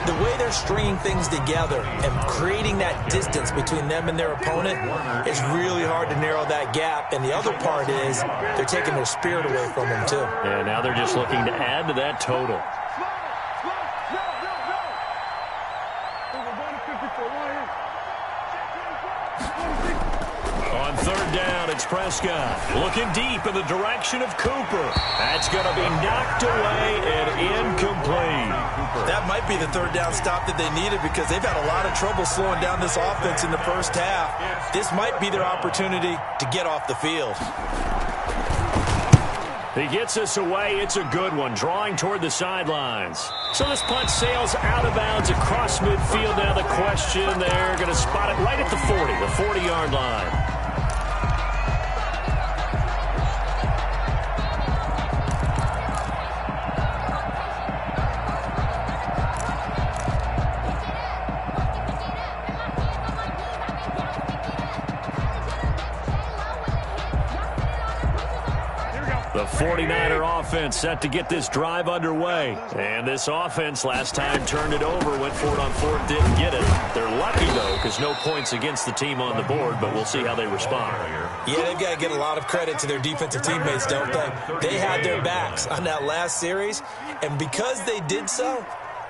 the way they're stringing things together and creating that distance between them and their opponent, it's really hard to narrow that gap. And the other part is they're taking their spirit away from them, too. And now they're just looking to add to that total. On 3rd down. It's Prescott looking deep in the direction of Cooper. That's going to be knocked away and incomplete. That might be the third down stop that they needed because they've had a lot of trouble slowing down this offense in the first half. This might be their opportunity to get off the field. He gets us away. It's a good one, drawing toward the sidelines. So this punt sails out of bounds across midfield. Now the question, they're going to spot it right at the 40, the 40-yard line. The 49er offense set to get this drive underway. And this offense last time turned it over, went for it on fourth, didn't get it. They're lucky, though, because no points against the team on the board, but we'll see how they respond. Yeah, they've got to get a lot of credit to their defensive teammates, don't they? They had their backs on that last series, and because they did so,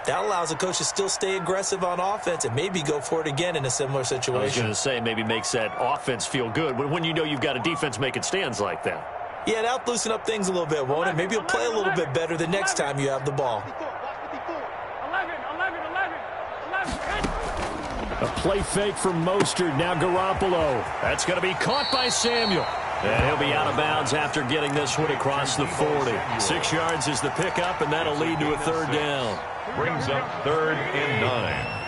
that allows the coach to still stay aggressive on offense and maybe go for it again in a similar situation. I was going to say maybe makes that offense feel good when you know you've got a defense making stands like that. Yeah, that'll loosen up things a little bit, won't it? Maybe you'll play a little bit better the next time you have the ball. A play fake from Mostert. Now Garoppolo. That's going to be caught by Samuel. And he'll be out of bounds after getting this one across the 40. 6 yards is the pickup, and that'll lead to a third down. Brings up 3rd and 9.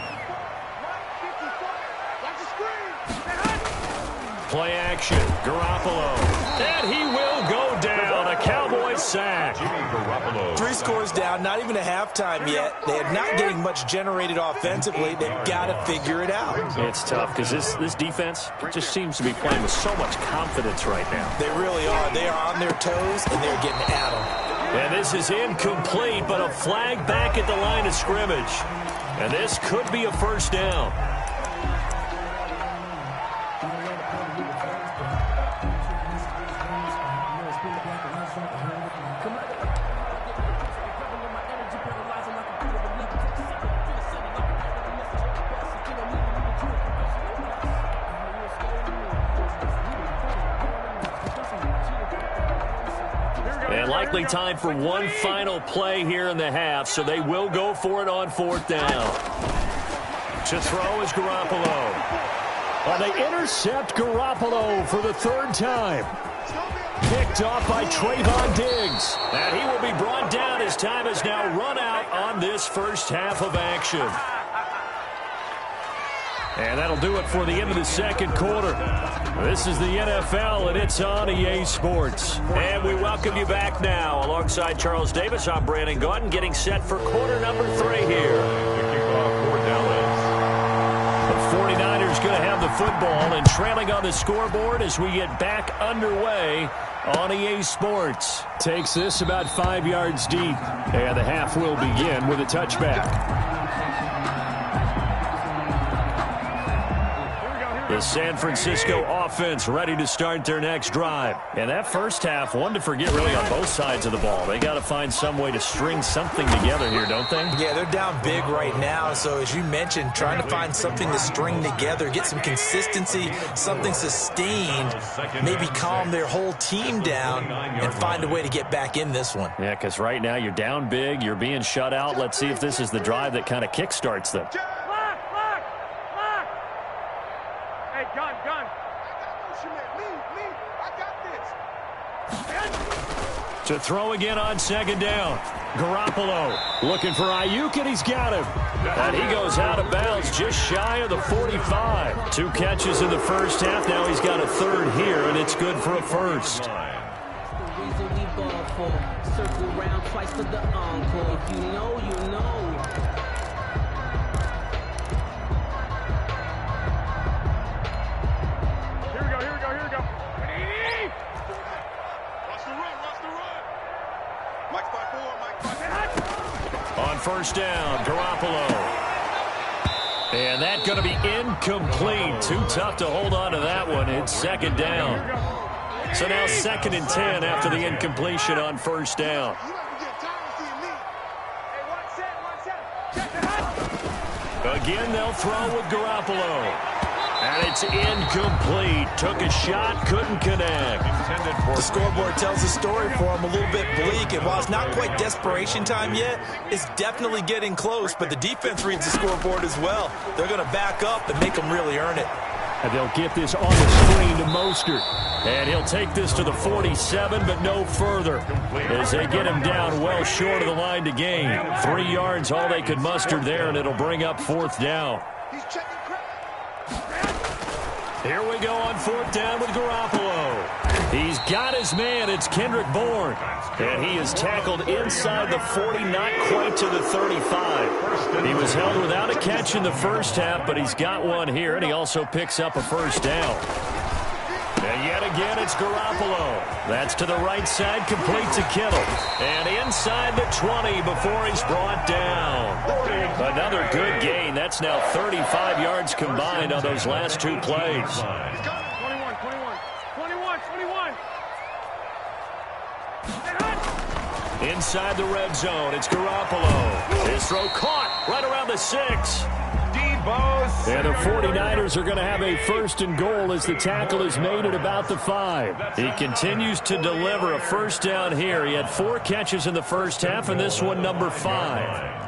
Play action. Garoppolo. And he will go down. A Cowboy sack. 3 scores down, not even a halftime yet. They are not getting much generated offensively. They've got to figure it out. It's tough because this defense just seems to be playing with so much confidence right now. They really are. They are on their toes, and they're getting at them. And this is incomplete, but a flag back at the line of scrimmage. And this could be a first down. And likely time for one final play here in the half, so they will go for it on 4th down. To throw is Garoppolo. They intercept Garoppolo for the 3rd time. Picked off by Trayvon Diggs. And he will be brought down as time has now run out on this first half of action. And that'll do it for the end of the second quarter. This is the NFL, and it's on EA Sports. And we welcome you back now. Alongside Charles Davis, I'm Brandon Gaudin, getting set for quarter number 3 here. The 49ers going to have the football and trailing on the scoreboard as we get back underway on EA Sports. Takes this about 5 yards deep, and the half will begin with a touchback. The San Francisco offense ready to start their next drive. And that first half, one to forget really on both sides of the ball. They got to find some way to string something together here, don't they? Yeah, they're down big right now. So as you mentioned, trying to find something to string together, get some consistency, something sustained, maybe calm their whole team down and find a way to get back in this one. Yeah, because right now you're down big, you're being shut out. Let's see if this is the drive that kind of kickstarts them. To throw again on 2nd down. Garoppolo looking for Ayuk, and he's got him. And he goes out of bounds just shy of the 45. 2 catches in the first half. Now he's got a 3rd here, and it's good for a first. Circle round twice for the encore. If you know, you know. On 1st down, Garoppolo. And that's going to be incomplete. Too tough to hold on to that one. It's 2nd down. So now 2nd and 10 after the incompletion on 1st down. Again, they'll throw with Garoppolo. And it's incomplete. Took a shot, couldn't connect. The scoreboard tells the story for him, a little bit bleak. And while it's not quite desperation time yet, it's definitely getting close. But the defense reads the scoreboard as well. They're going to back up and make them really earn it. And they'll get this on the screen to Mostert. And he'll take this to the 47, but no further, as they get him down well short of the line to gain. 3 yards, all they could muster there, and it'll bring up 4th down. Here we go on 4th down with Garoppolo. He's got his man. It's Kendrick Bourne. And he is tackled inside the 40, not quite to the 35. He was held without a catch in the first half, but he's got one here, and he also picks up a 1st down. And yet again, it's Garoppolo. That's to the right side, complete to Kittle. And inside the 20 before he's brought down. Another good gain. That's now 35 yards combined on those last 2 plays. 21. Inside the red zone, it's Garoppolo. His throw caught right around the 6. And the 49ers are going to have a 1st and goal as the tackle is made at about the 5. He continues to deliver a 1st down here. He had 4 catches in the first half, and this one number 5.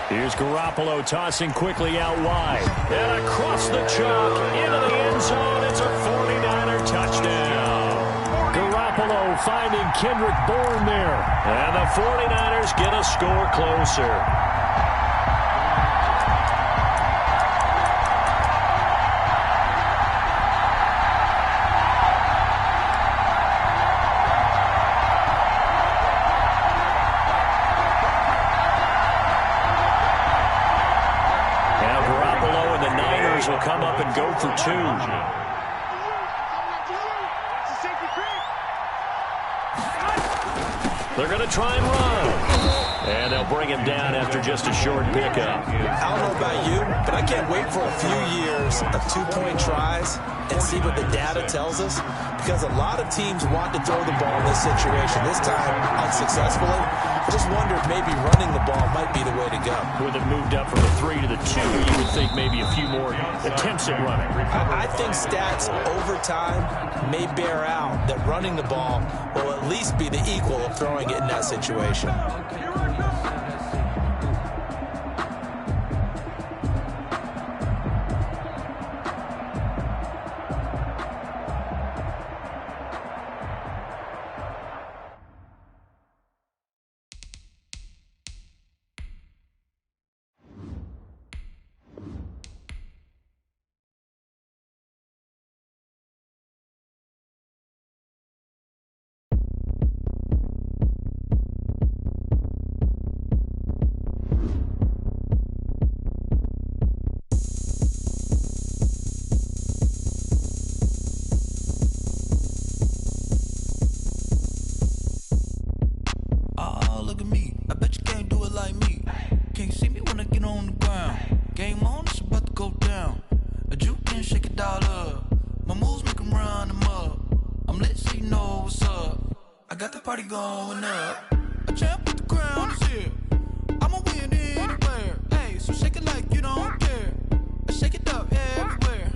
Here's Garoppolo tossing quickly out wide. And across the chalk into the end zone. It's a 49er touchdown. Garoppolo finding Kendrick Bourne there. And the 49ers get a score closer. Will come up and go for 2. They're going to try and run. And they'll bring him down after just a short pickup. I don't know about you, but I can't wait for a few years of 2-point tries and see what the data tells us, because a lot of teams want to throw the ball in this situation. This time, unsuccessfully. I just wonder if maybe running the ball might be the way to go. With it moved up from the 3 to the 2, you would think maybe a few more attempts at running. I think stats over time may bear out that running the ball will at least be the equal of throwing it in that situation. Party going up. A champ with the crown is here. I'ma win anywhere. Hey, so shake it like you don't care. I shake it up everywhere.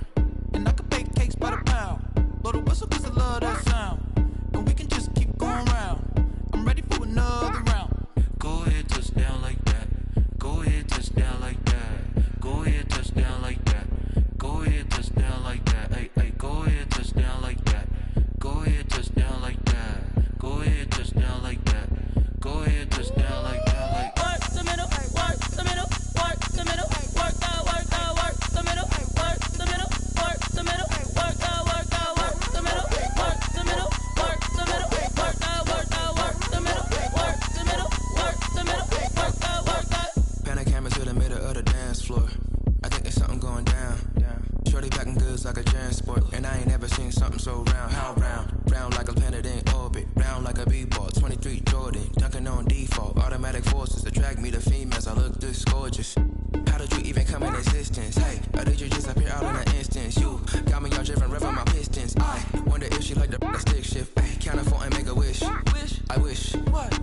And I can bake cakes by the pound. Blow the whistle 'cause I love that sound. And we can just keep going round. I'm ready for another round. Go ahead, touch down like that. Go ahead, touch down like that. Go ahead, touch down like that. Go ahead, touch down like that. Hey, hey, go ahead, touch down like that. Go ahead, touch down like that. Go ahead, touch down like that. Go ahead, touch down like that. Like work the middle, work the middle, work the middle, work the middle, work the middle, work the middle, work the middle, work the middle, work the middle, work the middle, work the middle, work the middle, work the middle, work the. Pan a camera to the middle of the dance floor. I think there's something going down. Shorty packing goods like a transport, and I ain't never seen something so round. How round? Round like a planet in orbit, round like a b-ball. 23 Jordan, dunking on default. Automatic forces attract me to females. I look this gorgeous. How did you even come in existence? Hey, or did you just appear out in an instance? You got me all driven, revving my pistons. the stick shift. Ay, can't afford and make a wish. I wish. What?